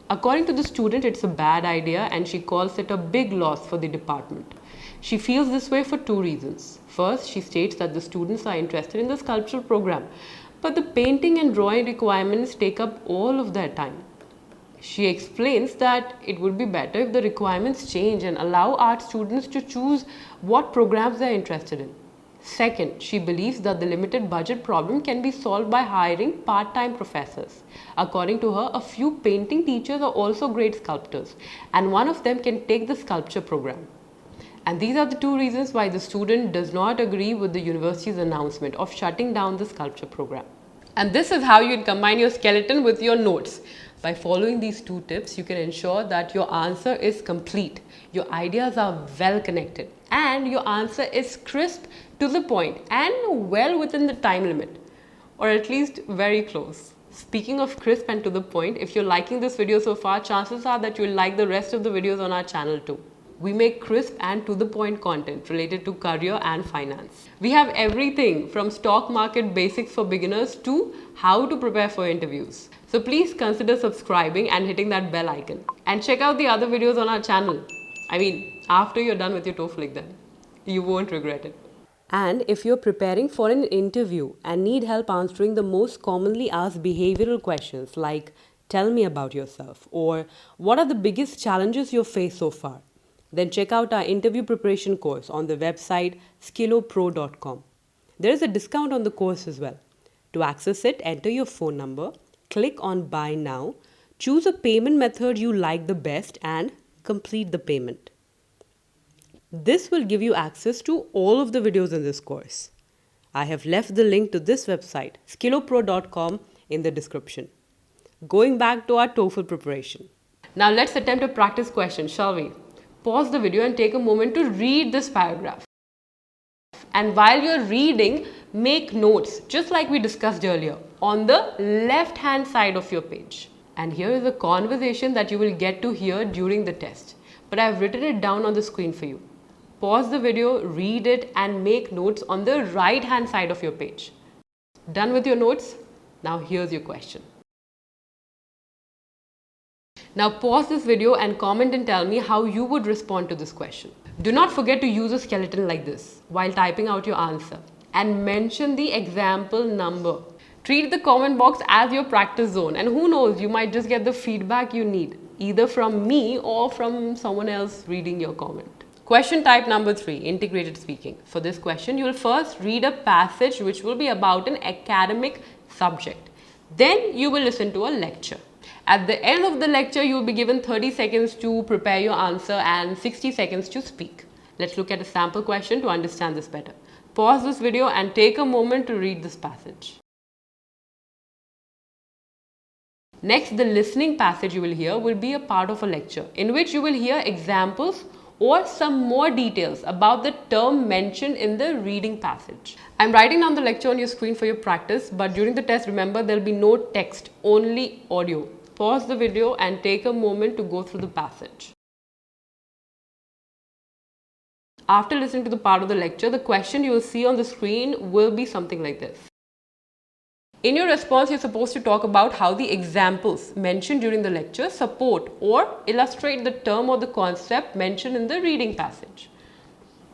According to the student, it's a bad idea and she calls it a big loss for the department. She feels this way for two reasons. First, she states that the students are interested in the sculpture program, but the painting and drawing requirements take up all of their time. She explains that it would be better if the requirements change and allow art students to choose what programs they are interested in. Second, she believes that the limited budget problem can be solved by hiring part-time professors. According to her, a few painting teachers are also great sculptors, and one of them can take the sculpture program. And these are the two reasons why the student does not agree with the university's announcement of shutting down the sculpture program. And this is how you'd combine your skeleton with your notes. By following these two tips, you can ensure that your answer is complete, your ideas are well connected, and your answer is crisp, to the point, and well within the time limit, or at least very close. Speaking of crisp and to the point, if you're liking this video so far, chances are that you'll like the rest of the videos on our channel too. We make crisp and to the point content related to career and finance. We have everything from stock market basics for beginners to how to prepare for interviews. So please consider subscribing and hitting that bell icon. And check out the other videos on our channel. I mean, after you're done with your TOEFL exam, you won't regret it. And if you're preparing for an interview and need help answering the most commonly asked behavioral questions like, tell me about yourself, or what are the biggest challenges you've faced so far, then check out our interview preparation course on the website skillopro.com. There is a discount on the course as well. To access it, enter your phone number, click on Buy Now, choose a payment method you like the best, and complete the payment. This will give you access to all of the videos in this course. I have left the link to this website, skillopro.com, in the description. Going back to our TOEFL preparation. Now let's attempt a practice question, shall we? Pause the video and take a moment to read this paragraph. And while you're reading, make notes, just like we discussed earlier, on the left-hand side of your page. And here is a conversation that you will get to hear during the test. But I've written it down on the screen for you. Pause the video, read it, and make notes on the right-hand side of your page. Done with your notes? Now here's your question. Now pause this video and comment and tell me how you would respond to this question. Do not forget to use a skeleton like this while typing out your answer and mention the example number. Treat the comment box as your practice zone, and who knows, you might just get the feedback you need, either from me or from someone else reading your comment. Question type number 3, integrated speaking. For this question, you will first read a passage which will be about an academic subject. Then you will listen to a lecture. At the end of the lecture, you will be given 30 seconds to prepare your answer and 60 seconds to speak. Let's look at a sample question to understand this better. Pause this video and take a moment to read this passage. Next, the listening passage you will hear will be a part of a lecture in which you will hear examples or some more details about the term mentioned in the reading passage. I'm writing down the lecture on your screen for your practice, but during the test, remember, there will be no text, only audio. Pause the video and take a moment to go through the passage. After listening to the part of the lecture, the question you will see on the screen will be something like this. In your response, you're supposed to talk about how the examples mentioned during the lecture support or illustrate the term or the concept mentioned in the reading passage.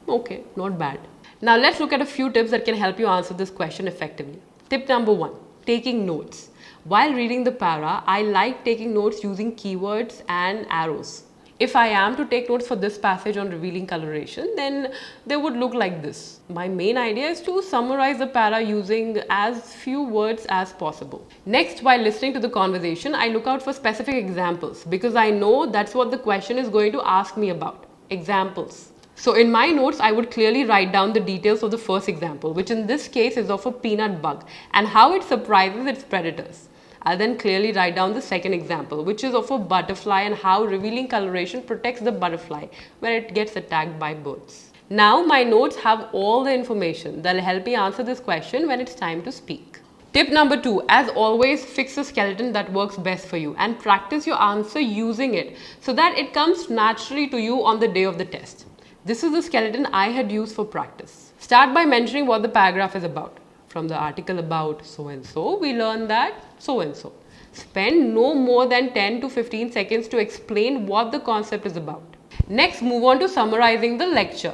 Okay, not bad. Now let's look at a few tips that can help you answer this question effectively. Tip number 1, taking notes. While reading the para, I like taking notes using keywords and arrows. If I am to take notes for this passage on revealing coloration, then they would look like this. My main idea is to summarize the para using as few words as possible. Next, while listening to the conversation, I look out for specific examples because I know that's what the question is going to ask me about. Examples. So in my notes, I would clearly write down the details of the first example, which in this case is of a peanut bug and how it surprises its predators. I'll then clearly write down the second example, which is of a butterfly and how revealing coloration protects the butterfly when it gets attacked by birds. Now my notes have all the information that will help me answer this question when it's time to speak. Tip number 2, as always, fix a skeleton that works best for you and practice your answer using it so that it comes naturally to you on the day of the test. This is the skeleton I had used for practice. Start by mentioning what the paragraph is about. From the article about so and so, we learn that so and so. Spend no more than 10 to 15 seconds to explain what the concept is about. Next, move on to summarizing the lecture.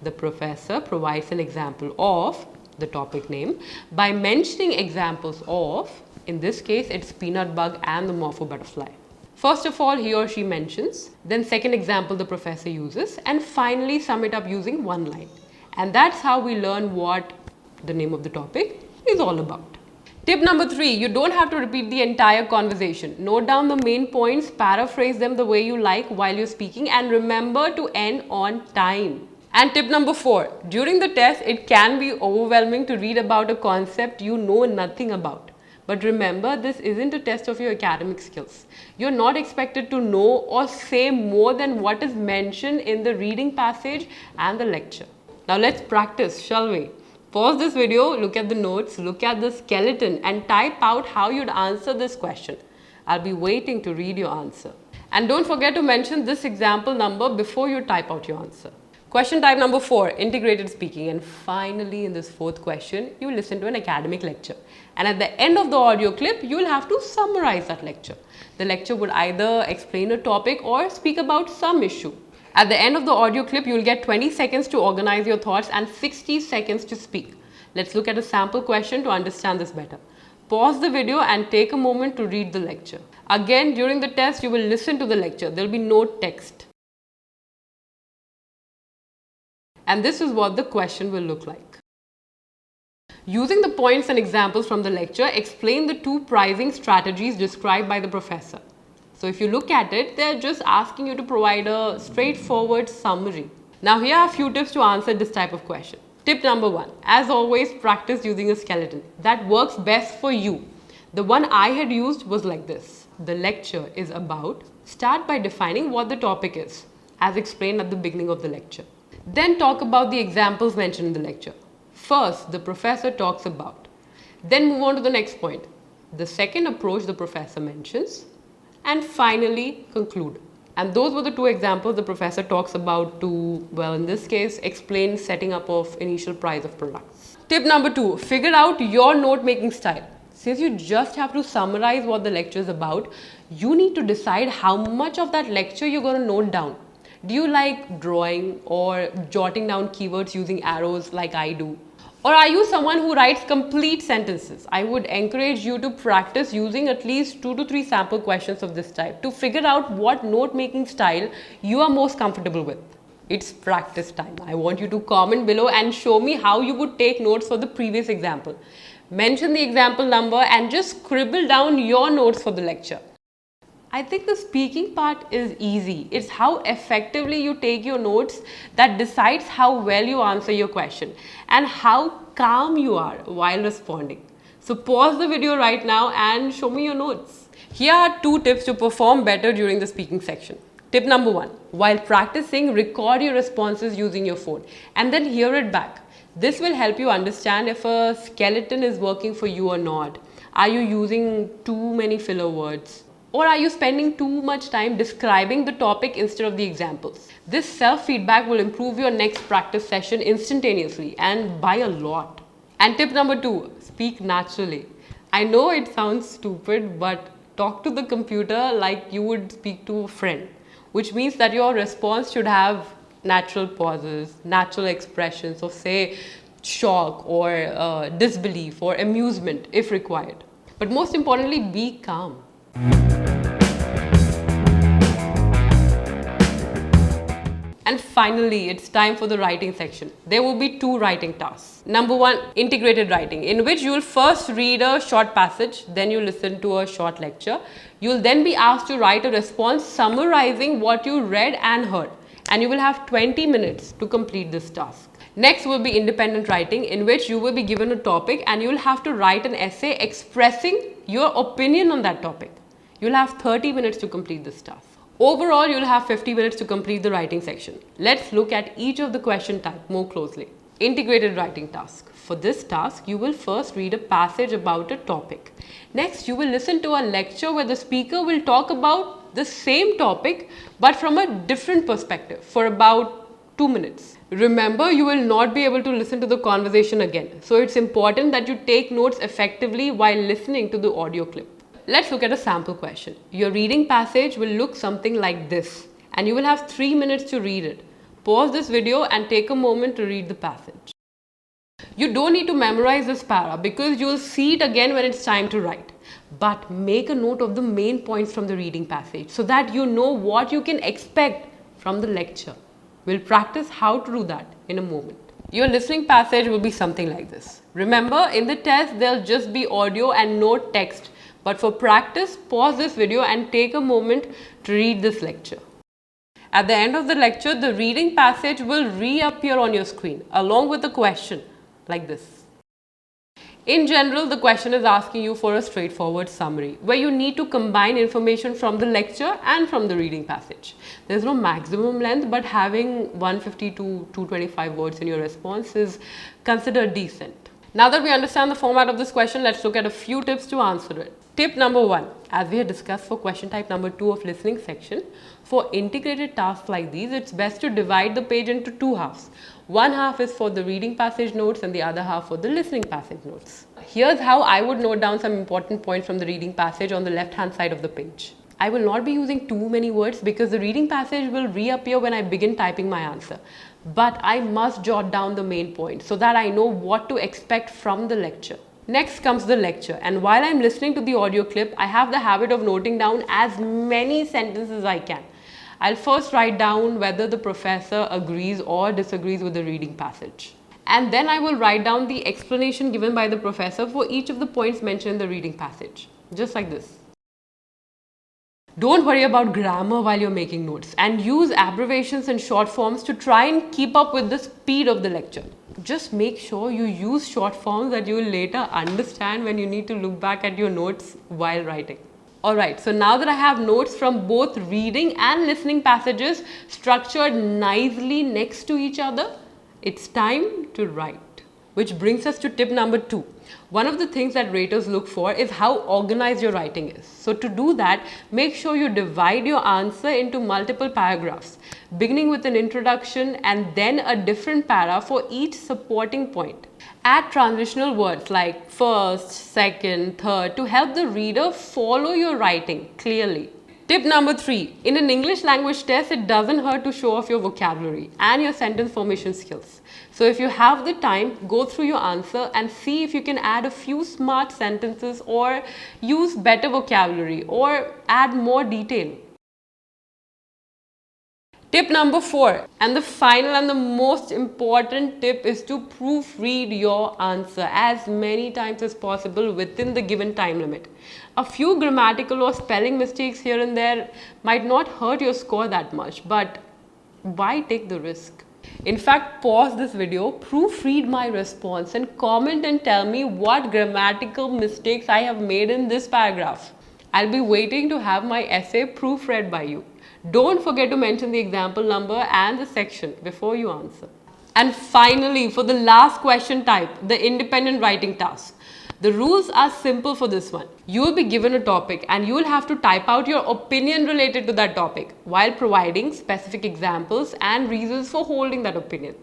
The professor provides an example of the topic name by mentioning examples of, in this case, it's peanut bug and the morpho butterfly. First of all, he or she mentions, then second example the professor uses, and finally sum it up using one line. And that's how we learn what the name of the topic is all about. Tip number 3, you don't have to repeat the entire conversation. Note down the main points, paraphrase them the way you like while you're speaking, and remember to end on time. And tip number 4, during the test, it can be overwhelming to read about a concept you know nothing about. But remember, this isn't a test of your academic skills. You're not expected to know or say more than what is mentioned in the reading passage and the lecture. Now let's practice, shall we? Pause this video, look at the notes, look at the skeleton and type out how you'd answer this question. I'll be waiting to read your answer. And don't forget to mention this example number before you type out your answer. Question type number 4, integrated speaking. And finally, in this fourth question, you will listen to an academic lecture. And at the end of the audio clip, you will have to summarize that lecture. The lecture would either explain a topic or speak about some issue. At the end of the audio clip, you will get 20 seconds to organize your thoughts and 60 seconds to speak. Let's look at a sample question to understand this better. Pause the video and take a moment to read the lecture. Again, during the test, you will listen to the lecture. There will be no text. And this is what the question will look like. Using the points and examples from the lecture, explain the 2 pricing strategies described by the professor. So if you look at it, they're just asking you to provide a straightforward summary. Now here are a few tips to answer this type of question. Tip number 1, as always, practice using a skeleton that works best for you. The one I had used was like this. The lecture is about, start by defining what the topic is, as explained at the beginning of the lecture. Then talk about the examples mentioned in the lecture. First, the professor talks about. Then move on to the next point. The second approach the professor mentions. And finally, conclude. And those were the 2 examples the professor talks about to, well, in this case, explain setting up of initial price of products. Tip number 2, figure out your note-making style. Since you just have to summarize what the lecture is about, you need to decide how much of that lecture you're going to note down. Do you like drawing or jotting down keywords using arrows like I do? Or are you someone who writes complete sentences? I would encourage you to practice using at least 2 to 3 sample questions of this type to figure out what note-making style you are most comfortable with. It's practice time. I want you to comment below and show me how you would take notes for the previous example. Mention the example number and just scribble down your notes for the lecture. I think the speaking part is easy. It's how effectively you take your notes that decides how well you answer your question and how calm you are while responding. So pause the video right now and show me your notes. Here are 2 tips to perform better during the speaking section. Tip number 1, while practicing, record your responses using your phone and then hear it back. This will help you understand if a skeleton is working for you or not. Are you using too many filler words? Or are you spending too much time describing the topic instead of the examples? This self-feedback will improve your next practice session instantaneously and by a lot. And tip number 2, speak naturally. I know it sounds stupid, but talk to the computer like you would speak to a friend, which means that your response should have natural pauses, natural expressions of, say, shock or disbelief or amusement if required. But most importantly, be calm. And finally, it's time for the writing section. There will be 2 writing tasks. Number 1, integrated writing, in which you will first read a short passage, then you listen to a short lecture. You will then be asked to write a response summarizing what you read and heard. And you will have 20 minutes to complete this task. Next will be independent writing, in which you will be given a topic and you will have to write an essay expressing your opinion on that topic. You'll have 30 minutes to complete this task. Overall, you'll have 50 minutes to complete the writing section. Let's look at each of the question type more closely. Integrated writing task. For this task, you will first read a passage about a topic. Next, you will listen to a lecture where the speaker will talk about the same topic but from a different perspective for about 2 minutes. Remember, you will not be able to listen to the conversation again. So it's important that you take notes effectively while listening to the audio clip. Let's look at a sample question. Your reading passage will look something like this, and you will have 3 minutes to read it. Pause this video and take a moment to read the passage. You don't need to memorize this para because you will see it again when it's time to write. But make a note of the main points from the reading passage so that you know what you can expect from the lecture. We'll practice how to do that in a moment. Your listening passage will be something like this. Remember, in the test, there'll just be audio and no text. But for practice, pause this video and take a moment to read this lecture. At the end of the lecture, the reading passage will reappear on your screen along with a question like this. In general, the question is asking you for a straightforward summary where you need to combine information from the lecture and from the reading passage. There's no maximum length, but having 150 to 225 words in your response is considered decent. Now that we understand the format of this question, let's look at a few tips to answer it. Tip number 1, as we had discussed for question type number 2 of listening section, for integrated tasks like these, it's best to divide the page into 2 halves. One half is for the reading passage notes and the other half for the listening passage notes. Here's how I would note down some important points from the reading passage on the left hand side of the page. I will not be using too many words because the reading passage will reappear when I begin typing my answer. But I must jot down the main points so that I know what to expect from the lecture. Next comes the lecture, and while I'm listening to the audio clip, I have the habit of noting down as many sentences as I can. I'll first write down whether the professor agrees or disagrees with the reading passage. And then I will write down the explanation given by the professor for each of the points mentioned in the reading passage. Just like this. Don't worry about grammar while you're making notes and use abbreviations and short forms to try and keep up with the speed of the lecture. Just make sure you use short forms that you will later understand when you need to look back at your notes while writing. Alright, so now that I have notes from both reading and listening passages structured nicely next to each other, it's time to write. Which brings us to tip number 2. One of the things that raters look for is how organized your writing is. So to do that, make sure you divide your answer into multiple paragraphs, beginning with an introduction and then a different para for each supporting point. Add transitional words like first, second, third to help the reader follow your writing clearly. Tip number 3. In an English language test, it doesn't hurt to show off your vocabulary and your sentence formation skills. So if you have the time, go through your answer and see if you can add a few smart sentences or use better vocabulary or add more detail. Tip number 4, and the final and the most important tip, is to proofread your answer as many times as possible within the given time limit. A few grammatical or spelling mistakes here and there might not hurt your score that much, but why take the risk? In fact, pause this video, proofread my response and comment and tell me what grammatical mistakes I have made in this paragraph. I'll be waiting to have my essay proofread by you. Don't forget to mention the example number and the section before you answer. And finally, for the last question type, the independent writing task. The rules are simple for this one. You will be given a topic and you will have to type out your opinion related to that topic while providing specific examples and reasons for holding that opinion.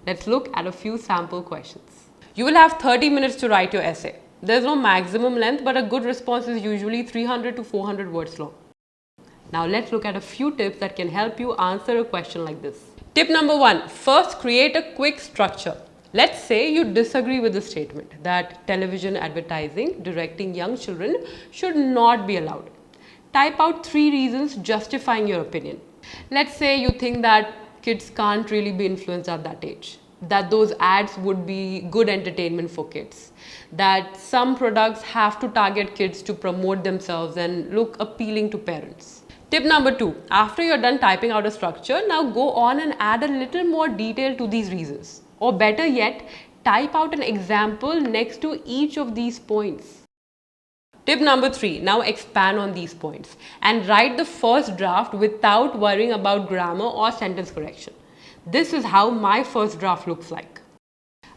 Let's look at a few sample questions. You will have 30 minutes to write your essay. There's no maximum length, but a good response is usually 300 to 400 words long. Now let's look at a few tips that can help you answer a question like this. Tip number 1, first create a quick structure. Let's say you disagree with the statement that television advertising directing young children should not be allowed. Type out 3 reasons justifying your opinion. Let's say you think that kids can't really be influenced at that age, that those ads would be good entertainment for kids, that some products have to target kids to promote themselves and look appealing to parents. Tip number 2, after you're done typing out a structure, now go on and add a little more detail to these reasons. Or better yet, type out an example next to each of these points. Tip number 3, now expand on these points and write the first draft without worrying about grammar or sentence correction. This is how my first draft looks like.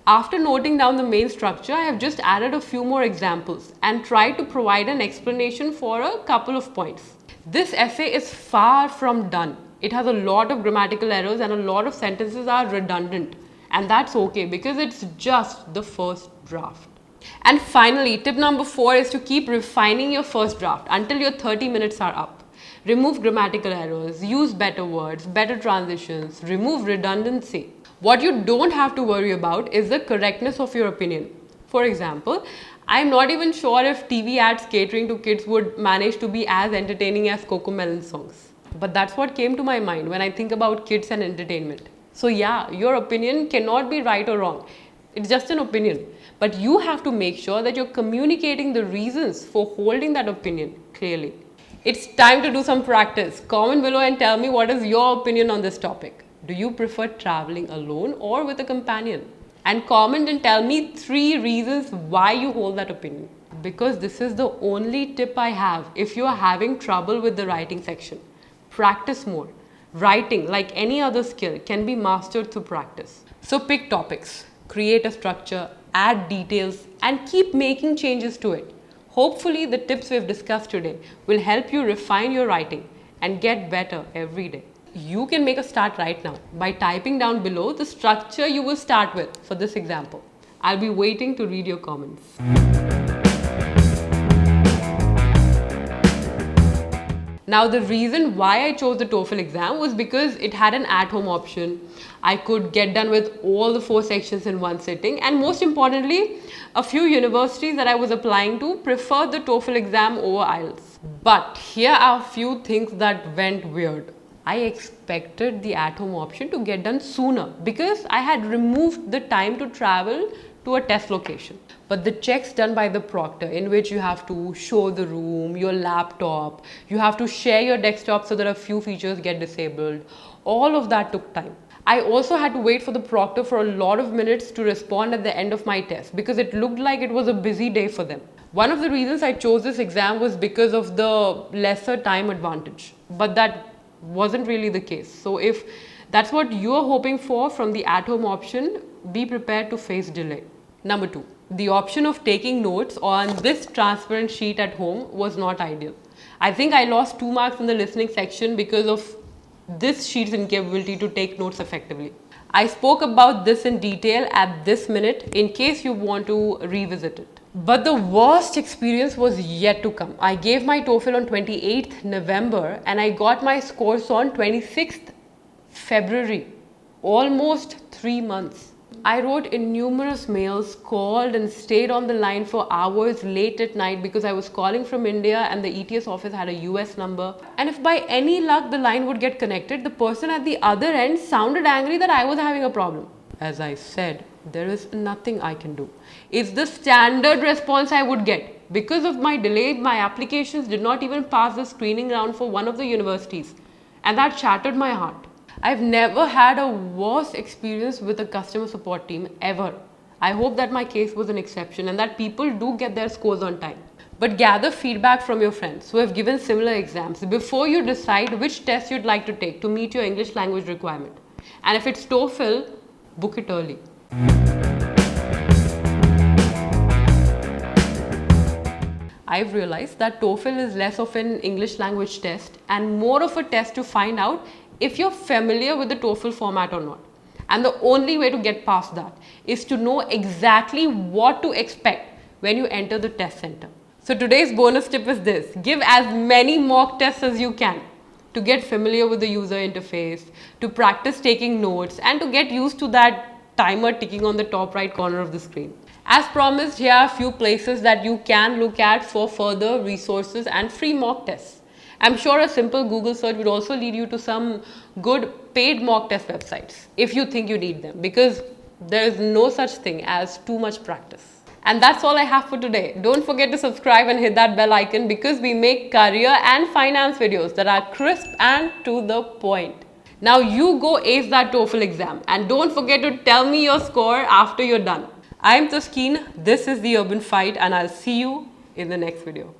After noting down the main structure, I have just added a few more examples and tried to provide an explanation for a couple of points. This essay is far from done. It has a lot of grammatical errors and a lot of sentences are redundant. And that's okay because it's just the first draft. And finally, tip number 4 is to keep refining your first draft until your 30 minutes are up. Remove grammatical errors, use better words, better transitions, remove redundancy. What you don't have to worry about is the correctness of your opinion. For example, I'm not even sure if TV ads catering to kids would manage to be as entertaining as Cocomelon songs. But that's what came to my mind when I think about kids and entertainment. So yeah, your opinion cannot be right or wrong. It's just an opinion. But you have to make sure that you're communicating the reasons for holding that opinion clearly. It's time to do some practice. Comment below and tell me what is your opinion on this topic. Do you prefer traveling alone or with a companion? And comment and tell me 3 reasons why you hold that opinion. Because this is the only tip I have if you are having trouble with the writing section. Practice more. Writing, like any other skill, can be mastered through practice. So pick topics, create a structure, add details, and keep making changes to it. Hopefully, the tips we've discussed today will help you refine your writing and get better every day. You can make a start right now by typing down below the structure you will start with for this example. I'll be waiting to read your comments. Now, the reason why I chose the TOEFL exam was because it had an at-home option. I could get done with all the 4 sections in one sitting, and most importantly, a few universities that I was applying to preferred the TOEFL exam over IELTS. But here are a few things that went weird. I expected the at-home option to get done sooner because I had removed the time to travel to a test location. But the checks done by the proctor, in which you have to show the room, your laptop, you have to share your desktop so that a few features get disabled, all of that took time. I also had to wait for the proctor for a lot of minutes to respond at the end of my test because it looked like it was a busy day for them. One of the reasons I chose this exam was because of the lesser time advantage, but that wasn't really the case. So if that's what you're hoping for from the at-home option, be prepared to face delay. Number 2, the option of taking notes on this transparent sheet at home was not ideal. I think I lost 2 marks in the listening section because of this sheet's incapability to take notes effectively. I spoke about this in detail at this minute in case you want to revisit it. But the worst experience was yet to come. I gave my TOEFL on 28th November and I got my scores on 26th February, almost 3 months. I wrote in numerous mails, called and stayed on the line for hours late at night because I was calling from India and the ETS office had a US number. And if by any luck the line would get connected, the person at the other end sounded angry that I was having a problem. As I said, there is nothing I can do. It's the standard response I would get. Because of my delay, my applications did not even pass the screening round for one of the universities. And that shattered my heart. I've never had a worse experience with a customer support team ever. I hope that my case was an exception and that people do get their scores on time. But gather feedback from your friends who have given similar exams before you decide which test you'd like to take to meet your English language requirement. And if it's TOEFL, book it early. I've realized that TOEFL is less of an English language test and more of a test to find out if you're familiar with the TOEFL format or not. And the only way to get past that is to know exactly what to expect when you enter the test center. So today's bonus tip is this: give as many mock tests as you can to get familiar with the user interface, to practice taking notes, and to get used to that timer ticking on the top right corner of the screen. As promised, here are a few places that you can look at for further resources and free mock tests. I'm sure a simple Google search would also lead you to some good paid mock test websites if you think you need them, because there is no such thing as too much practice. And that's all I have for today. Don't forget to subscribe and hit that bell icon because we make career and finance videos that are crisp and to the point. Now you go ace that TOEFL exam and don't forget to tell me your score after you're done. I'm Taskeen, this is The Urban Fight, and I'll see you in the next video.